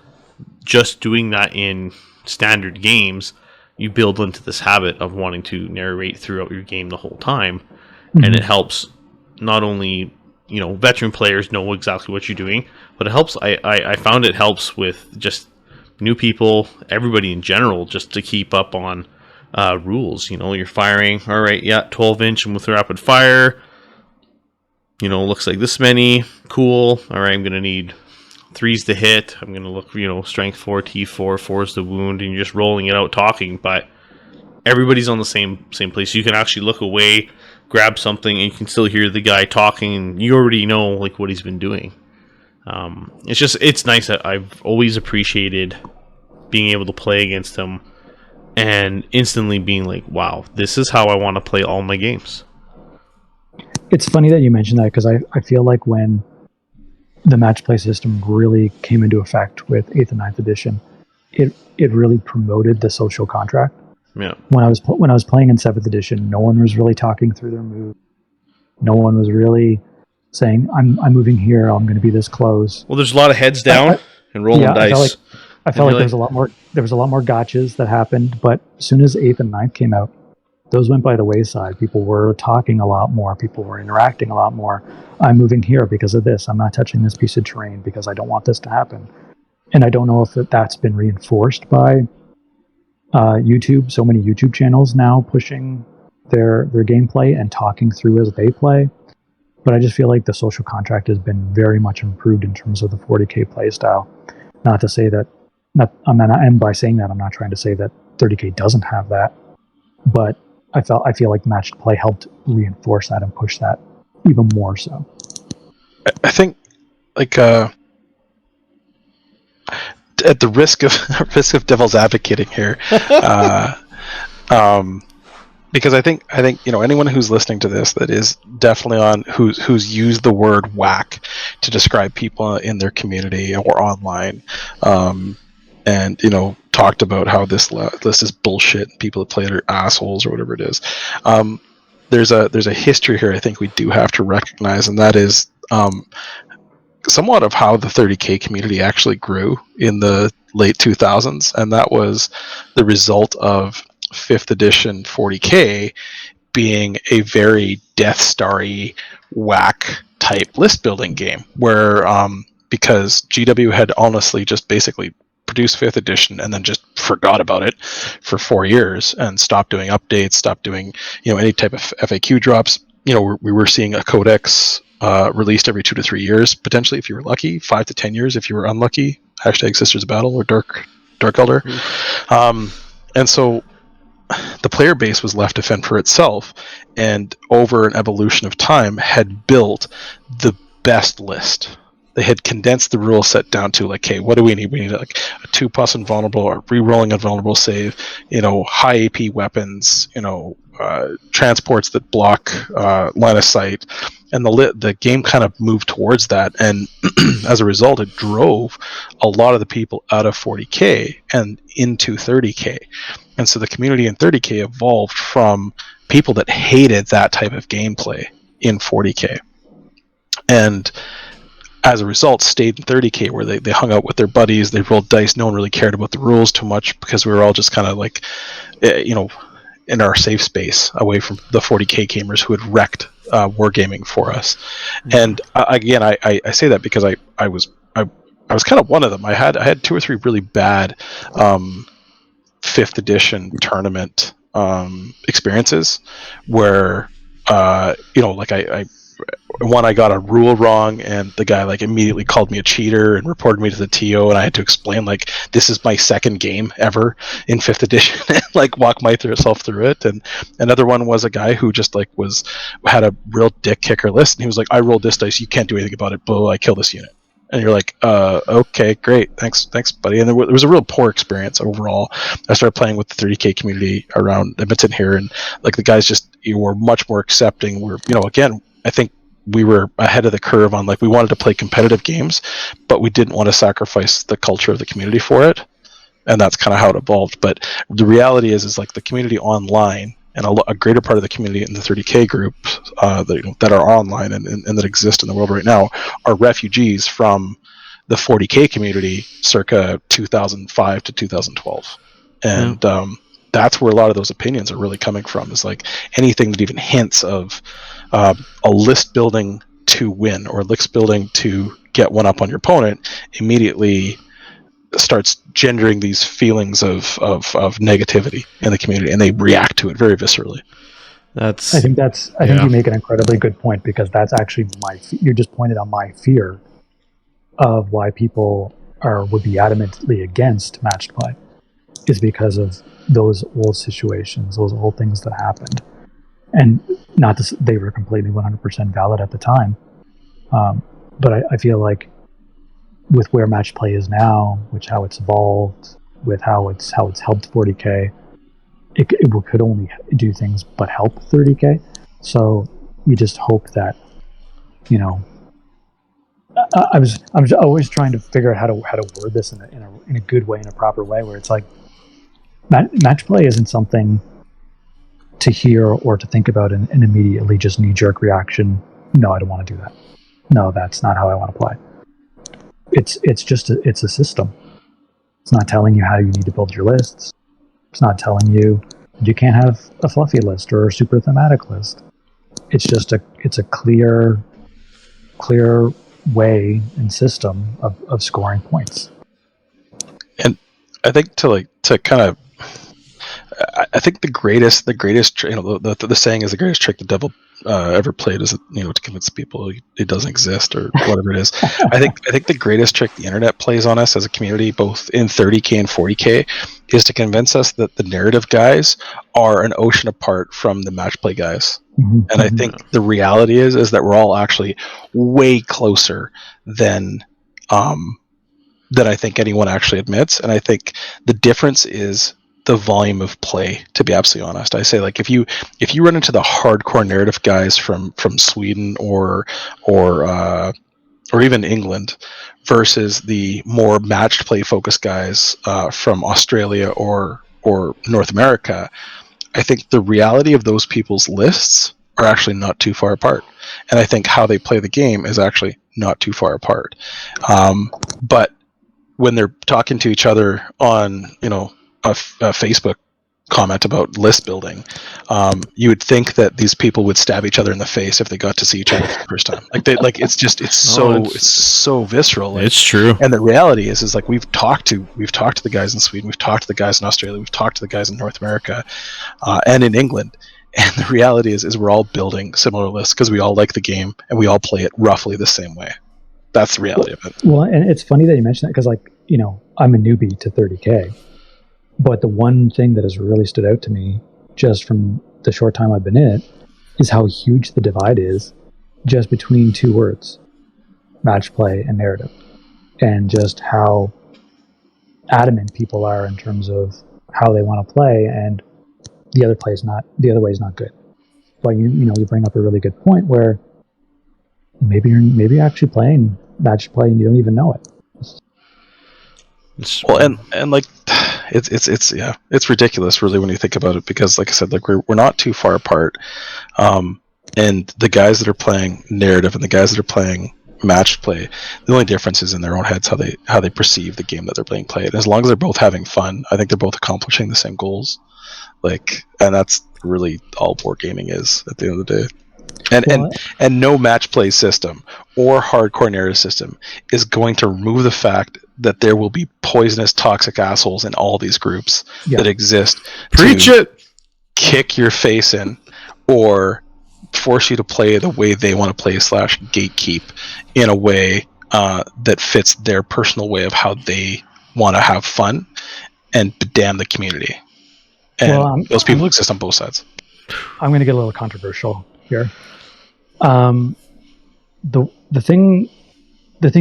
just doing that in standard games, you build into this habit of wanting to narrate throughout your game the whole time. Mm-hmm. And it helps not only, veteran players know exactly what you're doing, but it helps. I found it helps with just new people, everybody in general, just to keep up on rules. You're firing, all right, yeah, 12-inch and with rapid fire. looks like this many. Cool. All right, I'm going to need 3s to hit. I'm going to look, strength 4, T4, 4 is the wound, and you're just rolling it out talking, but everybody's on the same place. You can actually look away, grab something, and you can still hear the guy talking, and you already know like what he's been doing. It's nice. That I've always appreciated being able to play against him and instantly being like, wow, this is how I want to play all my games. It's funny that you mentioned that, because I feel like when the match play system really came into effect with 8th and 9th edition, it really promoted the social contract. Yeah. When I was playing in 7th edition, no one was really talking through their move. No one was really saying, I'm moving here, I'm going to be this close. Well, there's a lot of heads down and rolling dice. I felt like there was a lot more gotchas that happened, but as soon as 8th and 9th came out, those went by the wayside. People were talking a lot more. People were interacting a lot more. I'm moving here because of this. I'm not touching this piece of terrain because I don't want this to happen. And I don't know if that's been reinforced by YouTube. So many YouTube channels now pushing their gameplay and talking through as they play. But I just feel like the social contract has been very much improved in terms of the 40k play style. Not to say that, and by saying that, I'm not trying to say that 30k doesn't have that, but I feel like matched play helped reinforce that and push that even more so. I think, like, at the risk of devil's advocating here, because I think anyone who's listening to this that is definitely who's used the word whack to describe people in their community or online, and talked about how this list is bullshit and people that play it are assholes or whatever it is. There's a history here I think we do have to recognize, and that is somewhat of how the 30k community actually grew in the late 2000s, and that was the result of 5th edition 40k being a very Death Star-y whack type list building game, where because GW had honestly just basically produced 5th edition and then just forgot about it for 4 years and stopped doing updates, stopped doing any type of FAQ drops. We were seeing a codex released every 2 to 3 years, potentially if you were lucky, 5 to 10 years if you were unlucky. # Sisters of Battle or Dark Elder. And so the player base was left to fend for itself, and over an evolution of time had built the best list. They had condensed the rule set down to like, hey, what do we need? We need like a 2+ invulnerable or re-rolling invulnerable save, high AP weapons, transports that block line of sight, and the game kind of moved towards that, and as a result, it drove a lot of the people out of 40k and into 30k, and so the community in 30k evolved from people that hated that type of gameplay in 40k, and as a result stayed in 30k, where they hung out with their buddies, they rolled dice, no one really cared about the rules too much because we were all just kind of like, in our safe space away from the 40k gamers who had wrecked wargaming for us. And again, I say that because I was kind of one of them. I had 2 or 3 really bad 5th edition tournament experiences where I got a rule wrong, and the guy immediately called me a cheater and reported me to the TO, and I had to explain this is my second game ever in 5th edition and walk myself through it. And another one was a guy who just had a real dick kicker list, and he was like, I rolled this dice, you can't do anything about it, blah, I kill this unit. And you're like, okay, great, thanks buddy. And there was a real poor experience overall. I started playing with the 30k community around Edmonton here, and the guys were much more accepting. Again, I think we were ahead of the curve on we wanted to play competitive games, but we didn't want to sacrifice the culture of the community for it, and that's kind of how it evolved. But the reality is the community online, and a greater part of the community in the 30k group that are online and that exist in the world right now are refugees from the 40k community circa 2005 to 2012, and that's where a lot of those opinions are really coming from, is anything that even hints of a list building to win or list building to get one up on your opponent immediately starts gendering these feelings of negativity in the community, and they react to it very viscerally. I think you make an incredibly good point, because that's actually you just pointed out my fear of why people would be adamantly against matched play, is because of those old situations, those old things that happened, and not that they were completely 100% valid at the time, but I feel like with where match play is now, which how it's evolved, with how it's helped 40k, it could only do things but help 30k. So you just hope that, you know, I'm always trying to figure out how to word this in a good way, in a proper way, where it's like match play isn't something to hear or to think about and immediately just knee-jerk reaction. No, I don't want to do that. No, that's not how I want to play. It's just it's a system. It's not telling you how you need to build your lists. It's not telling you can't have a fluffy list or a super thematic list. It's just it's a clear way and system of scoring points. And I think I think the greatest the saying is the greatest trick the devil ever played is to convince people it doesn't exist or whatever it is. I think the greatest trick the internet plays on us as a community, both in 30k and 40k, is to convince us that the narrative guys are an ocean apart from the match play guys. Mm-hmm. And I think the reality is that we're all actually way closer than I think anyone actually admits. And I think the difference is the volume of play, to be absolutely honest. I say, like, if you run into the hardcore narrative guys from Sweden or even England versus the more matched play focused guys from Australia or North America, I think the reality of those people's lists are actually not too far apart. And I think how they play the game is actually not too far apart. But when they're talking to each other on, a Facebook comment about list building, you would think that these people would stab each other in the face if they got to see each other for the first time. It's so visceral. It's true. And the reality is like we've talked to the guys in Sweden, we've talked to the guys in Australia, we've talked to the guys in North America, and in England. And the reality is we're all building similar lists because we all like the game and we all play it roughly the same way. That's the reality of it. Well, and it's funny that you mentioned that, because I'm a newbie to 30k. But the one thing that has really stood out to me, just from the short time I've been in it, is how huge the divide is just between two words, match play and narrative, and just how adamant people are in terms of how they want to play, and the other way is not good. But you bring up a really good point where maybe you're actually playing match play and you don't even know it. Well, and like it's ridiculous really when you think about it, because like I said, like we're not too far apart, and the guys that are playing narrative and the guys that are playing matched play, the only difference is in their own heads how they perceive the game that they're playing played. As long as they're both having fun, I think they're both accomplishing the same goals. And that's really all board gaming is at the end of the day. And no match play system or hardcore narrative system is going to remove the fact that there will be poisonous, toxic assholes in all these groups that exist. Preach it! Kick your face in or force you to play the way they want to play / gatekeep in a way that fits their personal way of how they want to have fun and damn the community. And those people exist on both sides. I'm going to get a little controversial here. The thing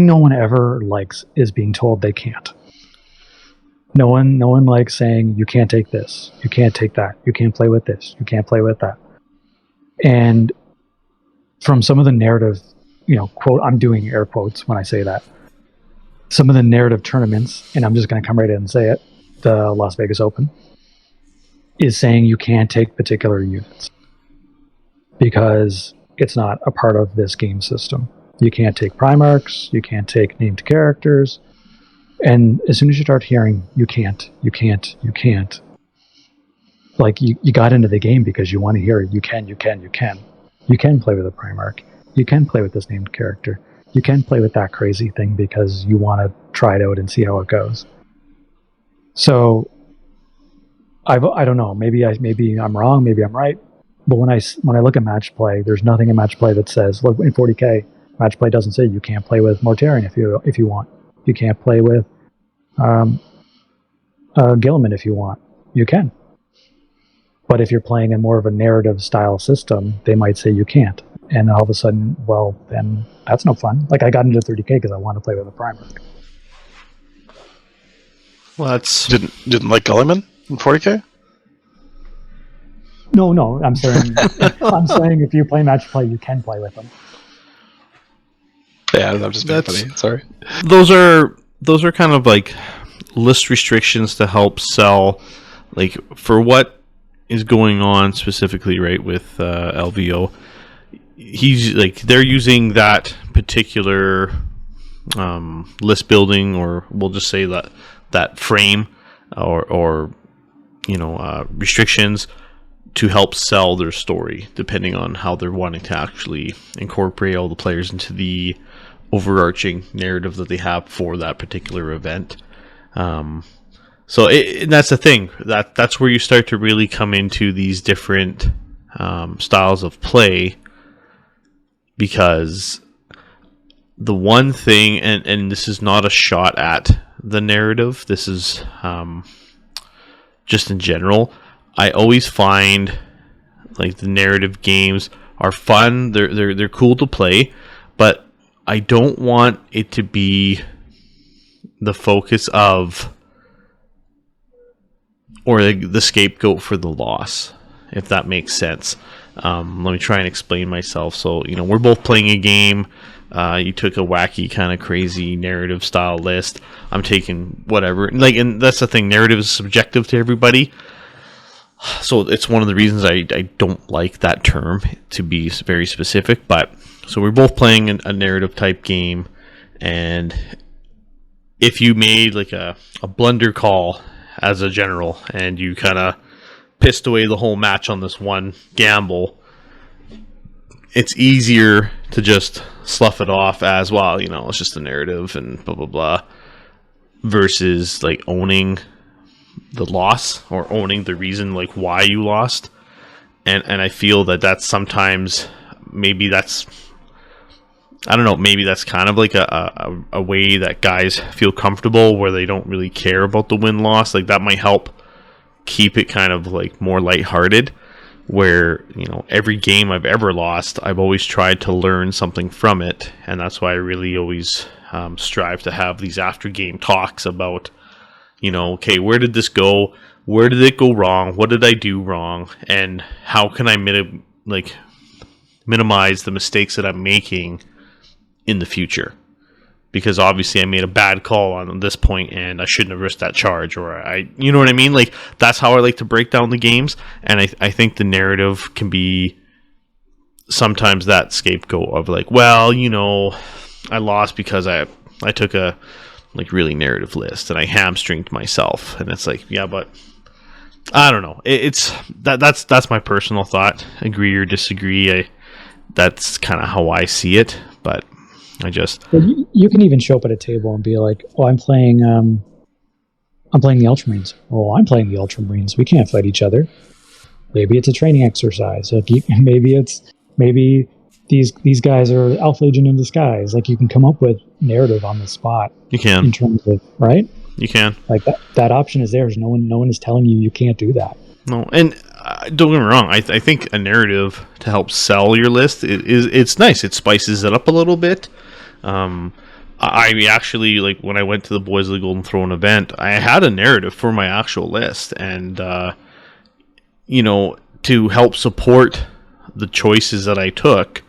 no one ever likes is being told they can't. No one likes saying you can't take this, you can't take that, you can't play with this, you can't play with that. And from some of the narrative, quote, I'm doing air quotes when I say that, some of the narrative tournaments, and I'm just going to come right in and say it, the Las Vegas Open, is saying you can't take particular units because it's not a part of this game system. You can't take Primarchs, you can't take named characters, and as soon as you start hearing you can't, like you got into the game because you want to hear you can play with a Primarch, you can play with this named character, you can play with that crazy thing because you want to try it out and see how it goes. So I don't know, maybe I'm wrong, maybe I'm right, But when I look at match play, there's nothing in match play that says, look, in 40k, match play doesn't say you can't play with Mortarion if you want. You can't play with Gilliman if you want. You can. But if you're playing in more of a narrative style system, they might say you can't. And all of a sudden, well, then that's no fun. Like, I got into 30k because I want to play with a primer. Well, that's Didn't like Gulliman in 40k? No, I'm saying if you play match play, you can play with them. Yeah, I'm just being funny. Sorry. those are kind of like list restrictions to help sell, like, for what is going on specifically, right, with LVO. He's like, they're using that particular list building, or we'll just say that frame or restrictions to help sell their story, depending on how they're wanting to actually incorporate all the players into the overarching narrative that they have for that particular event. So that's the thing. That's where you start to really come into these different styles of play, because the one thing, and this is not a shot at the narrative, this is just in general, I always find like the narrative games are fun. They're cool to play, but I don't want it to be the focus of, or the scapegoat for the loss, if that makes sense. Let me try and explain myself. So, we're both playing a game. You took a wacky, kind of crazy narrative style list. I'm taking whatever. And that's the thing. Narrative is subjective to everybody. So it's one of the reasons I don't like that term, to be very specific. But so we're both playing a narrative type game, and if you made like a blunder call as a general and you kind of pissed away the whole match on this one gamble, it's easier to just slough it off as, well, it's just a narrative and blah blah blah, versus like owning the loss or owning the reason like why you lost. And I feel that's sometimes, maybe that's, I don't know, maybe that's kind of like a way that guys feel comfortable, where they don't really care about the win-loss. Like, that might help keep it kind of like more lighthearted, where, every game I've ever lost, I've always tried to learn something from it. And that's why I really always strive to have these after-game talks about, okay, where did this go? Where did it go wrong? What did I do wrong? And how can I minimize the mistakes that I'm making in the future? Because obviously I made a bad call on this point and I shouldn't have risked that charge, or you know what I mean? Like, that's how I like to break down the games. And I think the narrative can be sometimes that scapegoat of like, well, I lost because I took a like really narrative list and I hamstringed myself. And it's like, yeah, but I don't know. That's my personal thought. Agree or disagree. That's kind of how I see it, but But you can even show up at a table and be like, "Oh, I'm playing the Ultramarines." "Oh, I'm playing the Ultramarines. We can't fight each other." Maybe it's a training exercise. Like, maybe these guys are Alpha Legion in disguise. Like, you can come up with narrative on the spot. You can, in terms of, right. You can, like, that option is there. No one is telling you can't do that. No, and don't get me wrong. I think a narrative to help sell your list it's nice. It spices it up a little bit. I actually, like, when I went to the Boys of the Golden Throne event, I had a narrative for my actual list, and to help support the choices that I took,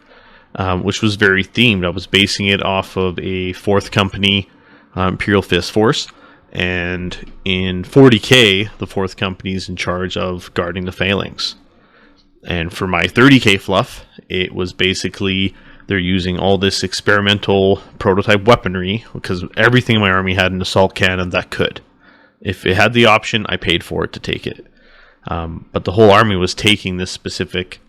which was very themed. I was basing it off of a 4th Company Imperial Fist Force, and in 40k, the 4th Company is in charge of guarding the phalanx. And for my 30k fluff, it was basically, they're using all this experimental prototype weaponry, because everything in my army had an assault cannon that could. If it had the option, I paid for it to take it. But the whole army was taking this specific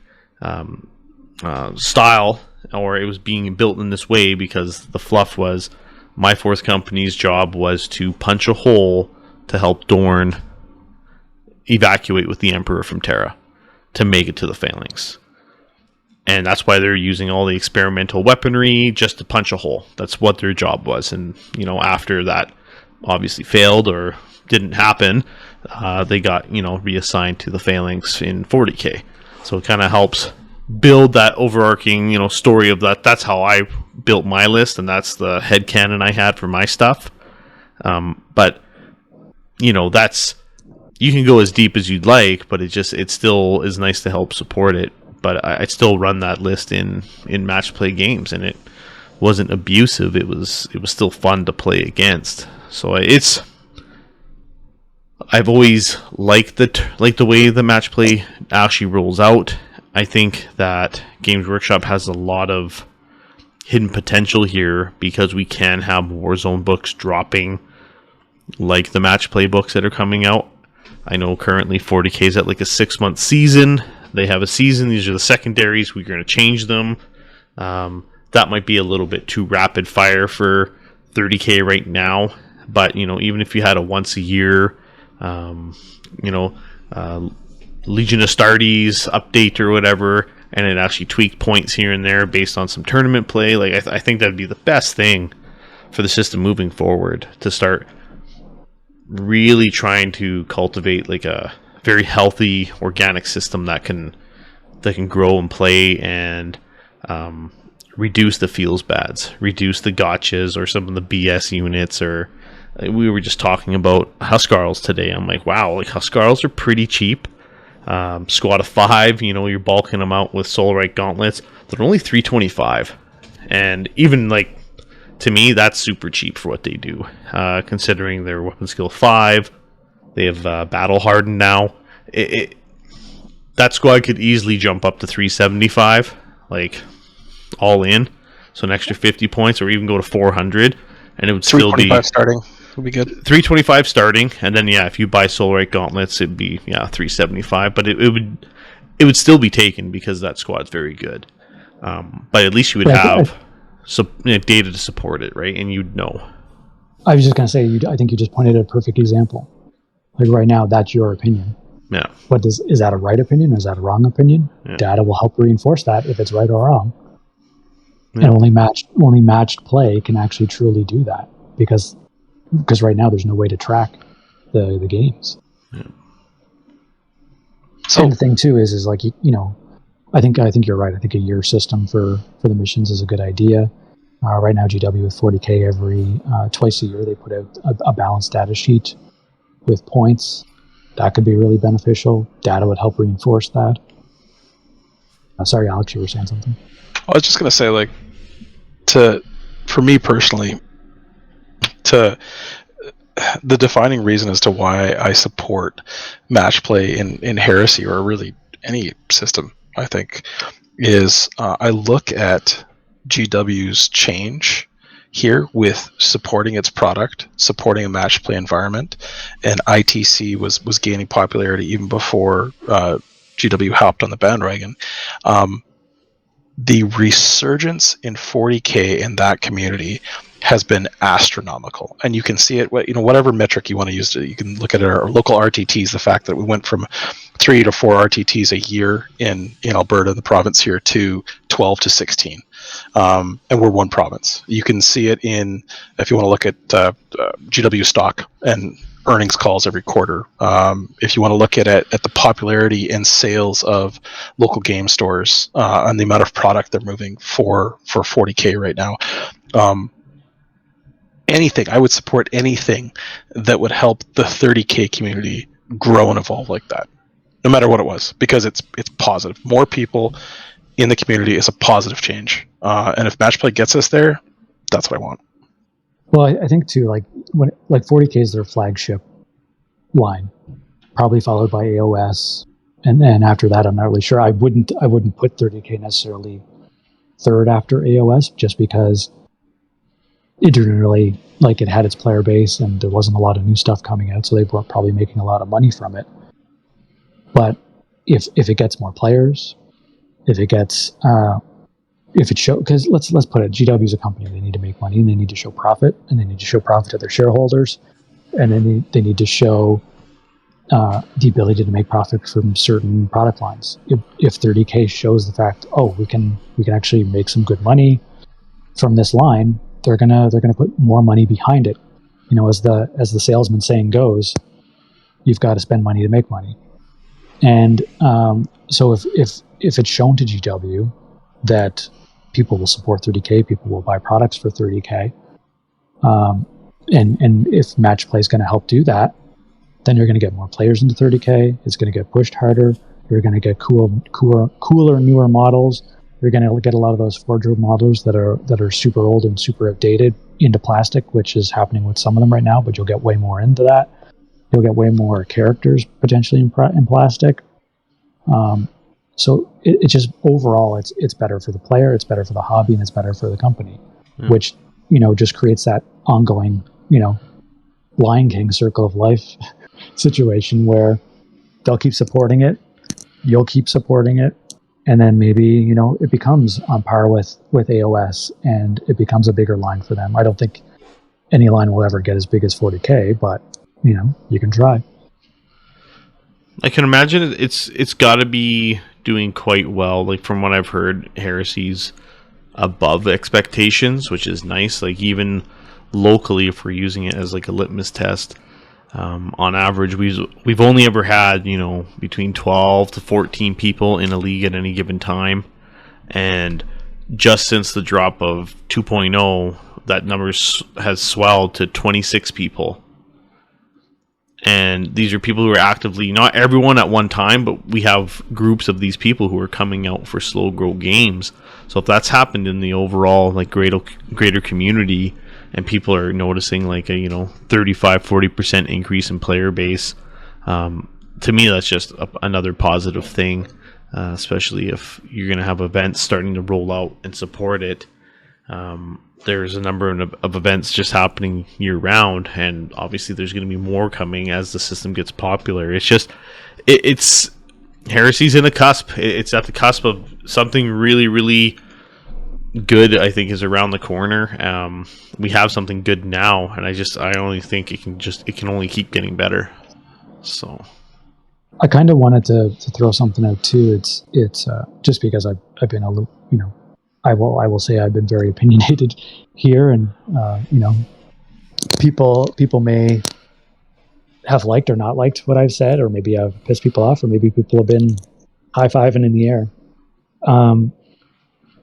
style, or it was being built in this way because the fluff was, my 4th Company's job was to punch a hole to help Dorne evacuate with the Emperor from Terra. to make it to the phalanx. And that's why they're using all the experimental weaponry just to punch a hole. That's what their job was. And, after that obviously failed or didn't happen, they got, reassigned to the phalanx in 40k. So it kind of helps build that overarching, story of that. That's how I built my list, and that's the headcanon I had for my stuff. But, that's... You can go as deep as you'd like, but it still is nice to help support it. But I still run that list in match play games, and it wasn't abusive. It was still fun to play against. So I've always liked the way the match play actually rolls out. I think that Games Workshop has a lot of hidden potential here because we can have Warzone books dropping, like the match play books that are coming out. I know currently 40k is at like a 6-month season. They have a season. These are the secondaries. We're going to change them. That might be a little bit too rapid fire for 30k right now. But, even if you had a once a year, Legion of Astartes update or whatever, and it actually tweaked points here and there based on some tournament play, like I think that'd be the best thing for the system moving forward, to start really trying to cultivate like a very healthy organic system that can grow and play and reduce the feels bads, reduce the gotchas or some of the BS units. Or we were just talking about Huskarls today. I'm like, wow, like Huskarls are pretty cheap. Squad of 5, you're bulking them out with Solarite gauntlets. They're only 325, and even like, to me, that's super cheap for what they do, considering their weapon skill 5. They have battle hardened now. That squad could easily jump up to 375, like all in. So an extra 50 points, or even go to 400, and it would still be 325 starting. Would be good. 325 starting, and then if you buy Solarite gauntlets, it'd be 375. But it would still be taken because that squad's very good. But at least you would have data to support it, right? And you'd know. I was just going to say, I think you just pointed out a perfect example. Like right now, that's your opinion. Yeah. But is that a right opinion or is that a wrong opinion? Yeah. Data will help reinforce that if it's right or wrong. Yeah. And only matched play can actually truly do that, because right now there's no way to track the games. Yeah. So and the thing too is like, I think you're right. I think a year system for the missions is a good idea. Right now, GW with 40k every twice a year, they put out a balanced data sheet with points. That could be really beneficial. Data would help reinforce that. Sorry, Alex, you were saying something. I was just going to say, like, for me personally, the defining reason as to why I support match play in Heresy, or really any system, I think, is I look at GW's change here with supporting its product, supporting a match play environment, and ITC was gaining popularity even before GW hopped on the bandwagon. The resurgence in 40k in that community has been astronomical, and you can see it. Whatever metric you want to use, you can look at our local RTTs. The fact that we went from 3 to 4 RTTs a year in Alberta, the province here, to 12 to 16, and we're one province. You can see it if you want to look at GW stock and earnings calls every quarter. If you want to look at it at the popularity and sales of local game stores, and the amount of product they're moving for 40k right now. I would support anything that would help the 30k community grow and evolve like that, no matter what it was, because it's positive. More people in the community is a positive change, and if match play gets us there, that's what I want. Well, I think too, like 40k is their flagship line, probably followed by AOS, and then after that, I'm not really sure. I wouldn't put 30k necessarily third after AOS, just because it didn't really, it had its player base and there wasn't a lot of new stuff coming out, so they were probably making a lot of money from it. But if it gets more players, if it shows, because let's put it, GW is a company, they need to make money and they need to show profit, and they need to show profit to their shareholders, and then they need to show the ability to make profit from certain product lines. If 30K shows the fact, we can actually make some good money from this line, they're gonna put more money behind it. As the salesman saying goes, you've got to spend money to make money. And so if it's shown to GW that people will support 30K, people will buy products for 30K, and if match play is going to help do that, then you're going to get more players into 30K. It's going to get pushed harder. You're going to get cooler, newer models. You're going to get a lot of those forged models that are super old and super outdated into plastic, which is happening with some of them right now. But you'll get way more into that. You'll get way more characters potentially in plastic. So it's just overall, it's better for the player, it's better for the hobby, and it's better for the company, which just creates that ongoing Lion King circle of life situation where they'll keep supporting it, you'll keep supporting it, and then maybe it becomes on par with AOS, and it becomes a bigger line for them. I don't think any line will ever get as big as 40K, but you can try. I can imagine it's got to be doing quite well. Like from what I've heard, Heresy's above expectations, which is nice. Like even locally, if we're using it as like a litmus test, on average, we've only ever had between 12 to 14 people in a league at any given time, and just since the drop of 2.0, that number has swelled to 26 people. And these are people who are actively, not everyone at one time, but we have groups of these people who are coming out for slow grow games. So if that's happened in the overall like greater community, and people are noticing like a 35-40% increase in player base, to me that's just another positive thing, especially if you're going to have events starting to roll out and support it. There's a number of events just happening year round, and obviously there's going to be more coming as the system gets popular. It's just, it's Heresy's in the cusp. It's at the cusp of something really, really good. I think is around the corner. We have something good now, and I only think it can only keep getting better. So I kind of wanted to throw something out too. It's just because I've been a little, I will say I've been very opinionated here, and people may have liked or not liked what I've said, or maybe I've pissed people off, or maybe people have been high-fiving in the air.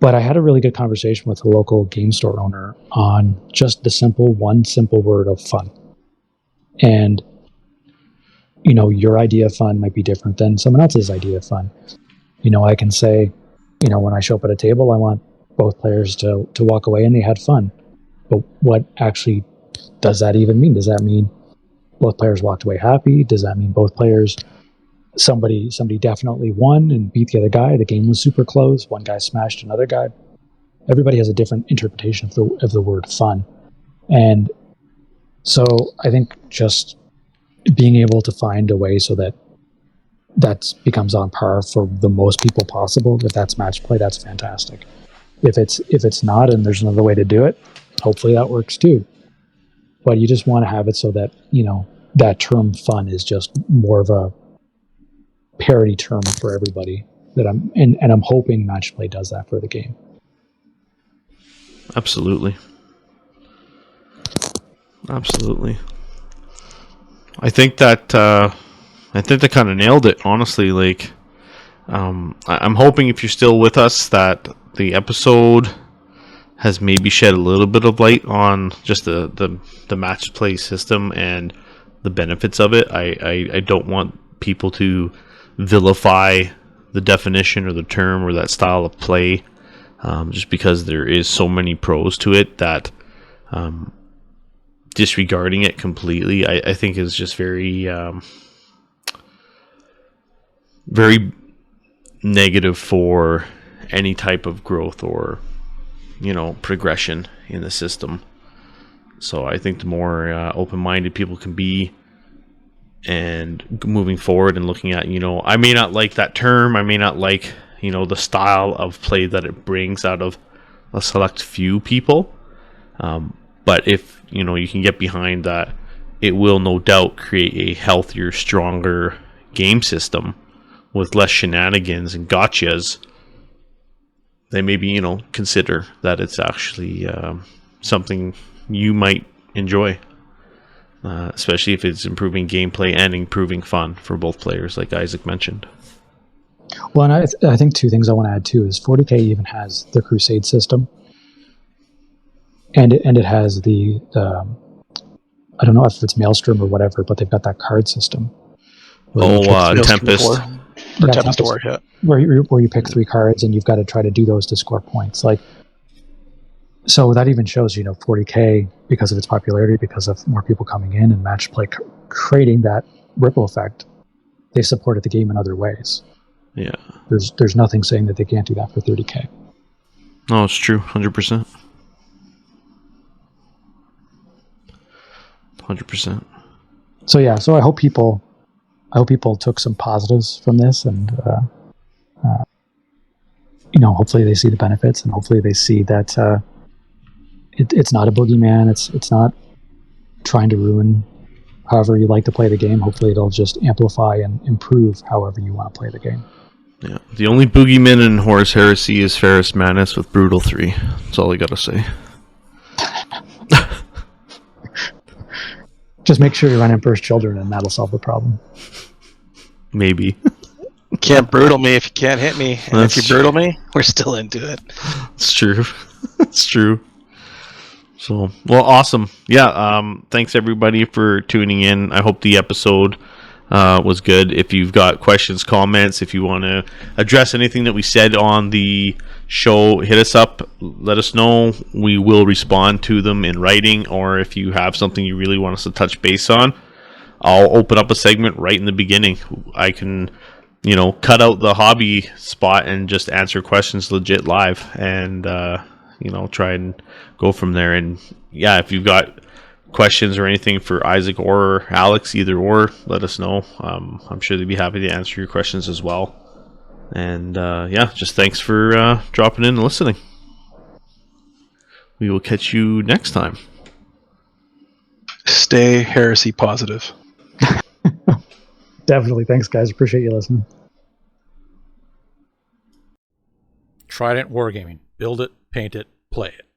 But I had a really good conversation with a local game store owner on just the one simple word of fun. And your idea of fun might be different than someone else's idea of fun. I can say, when I show up at a table, I want both players to walk away and they had fun. But what actually does that even mean? Does that mean both players walked away happy? Does that mean both players, somebody definitely won and beat the other guy? The game was super close. One guy smashed another guy. Everybody has a different interpretation of the word fun. And so I think just being able to find a way so that becomes on par for the most people possible. If that's match play, that's fantastic. If it's not, and there's another way to do it, hopefully that works too. But you just want to have it so that that term fun is just more of a parody term for everybody. I'm hoping match play does that for the game. Absolutely. I think that kind of nailed it, honestly. Like, I'm hoping if you're still with us that the episode has maybe shed a little bit of light on just the match play system and the benefits of it. I don't want people to vilify the definition or the term or that style of play, just because there is so many pros to it that disregarding it completely, I think is just very very negative for any type of growth or progression in the system. So I think the more open-minded people can be and moving forward and looking at, I may not like that term, I may not like the style of play that it brings out of a select few people, but if you can get behind that it will no doubt create a healthier, stronger game system with less shenanigans and gotchas. Then maybe, consider that it's actually something you might enjoy. Especially if it's improving gameplay and improving fun for both players, like Isaac mentioned. Well, and I think two things I want to add too is 40K even has the Crusade system, and it has the I don't know if it's Maelstrom or whatever, but they've got that card system. Tempest. The Tempest War, yeah. Where you pick 3 cards and you've got to try to do those to score points. So that even shows, 40K, because of its popularity, because of more people coming in and match play creating that ripple effect, they supported the game in other ways. Yeah. There's nothing saying that they can't do that for 30K. No, it's true. 100%. 100%. So I hope people took some positives from this, and hopefully they see the benefits, and hopefully they see that it's not a boogeyman. It's not trying to ruin however you like to play the game. Hopefully it'll just amplify and improve however you want to play the game. Yeah. The only boogeyman in Horus Heresy is Ferrus Manus with Brutal 3. That's all I gotta say. Just make sure you run Emperor's Children, and that'll solve the problem. Maybe. You can't brutal me if you can't hit me. And if you brutal me, we're still into it. It's true. It's true. So, well, awesome. Yeah, thanks everybody for tuning in. I hope the episode was good. If you've got questions, comments, if you want to address anything that we said on the show, hit us up. Let us know. We will respond to them in writing, or if you have something you really want us to touch base on, I'll open up a segment right in the beginning. I can, cut out the hobby spot and just answer questions legit live, and try and go from there. And yeah, if you've got questions or anything for Isaac or Alex, either or, let us know. I'm sure they'd be happy to answer your questions as well. And just thanks for dropping in and listening. We will catch you next time. Stay heresy positive. Definitely. Thanks, guys. Appreciate you listening. Trident Wargaming. Build it, paint it, play it.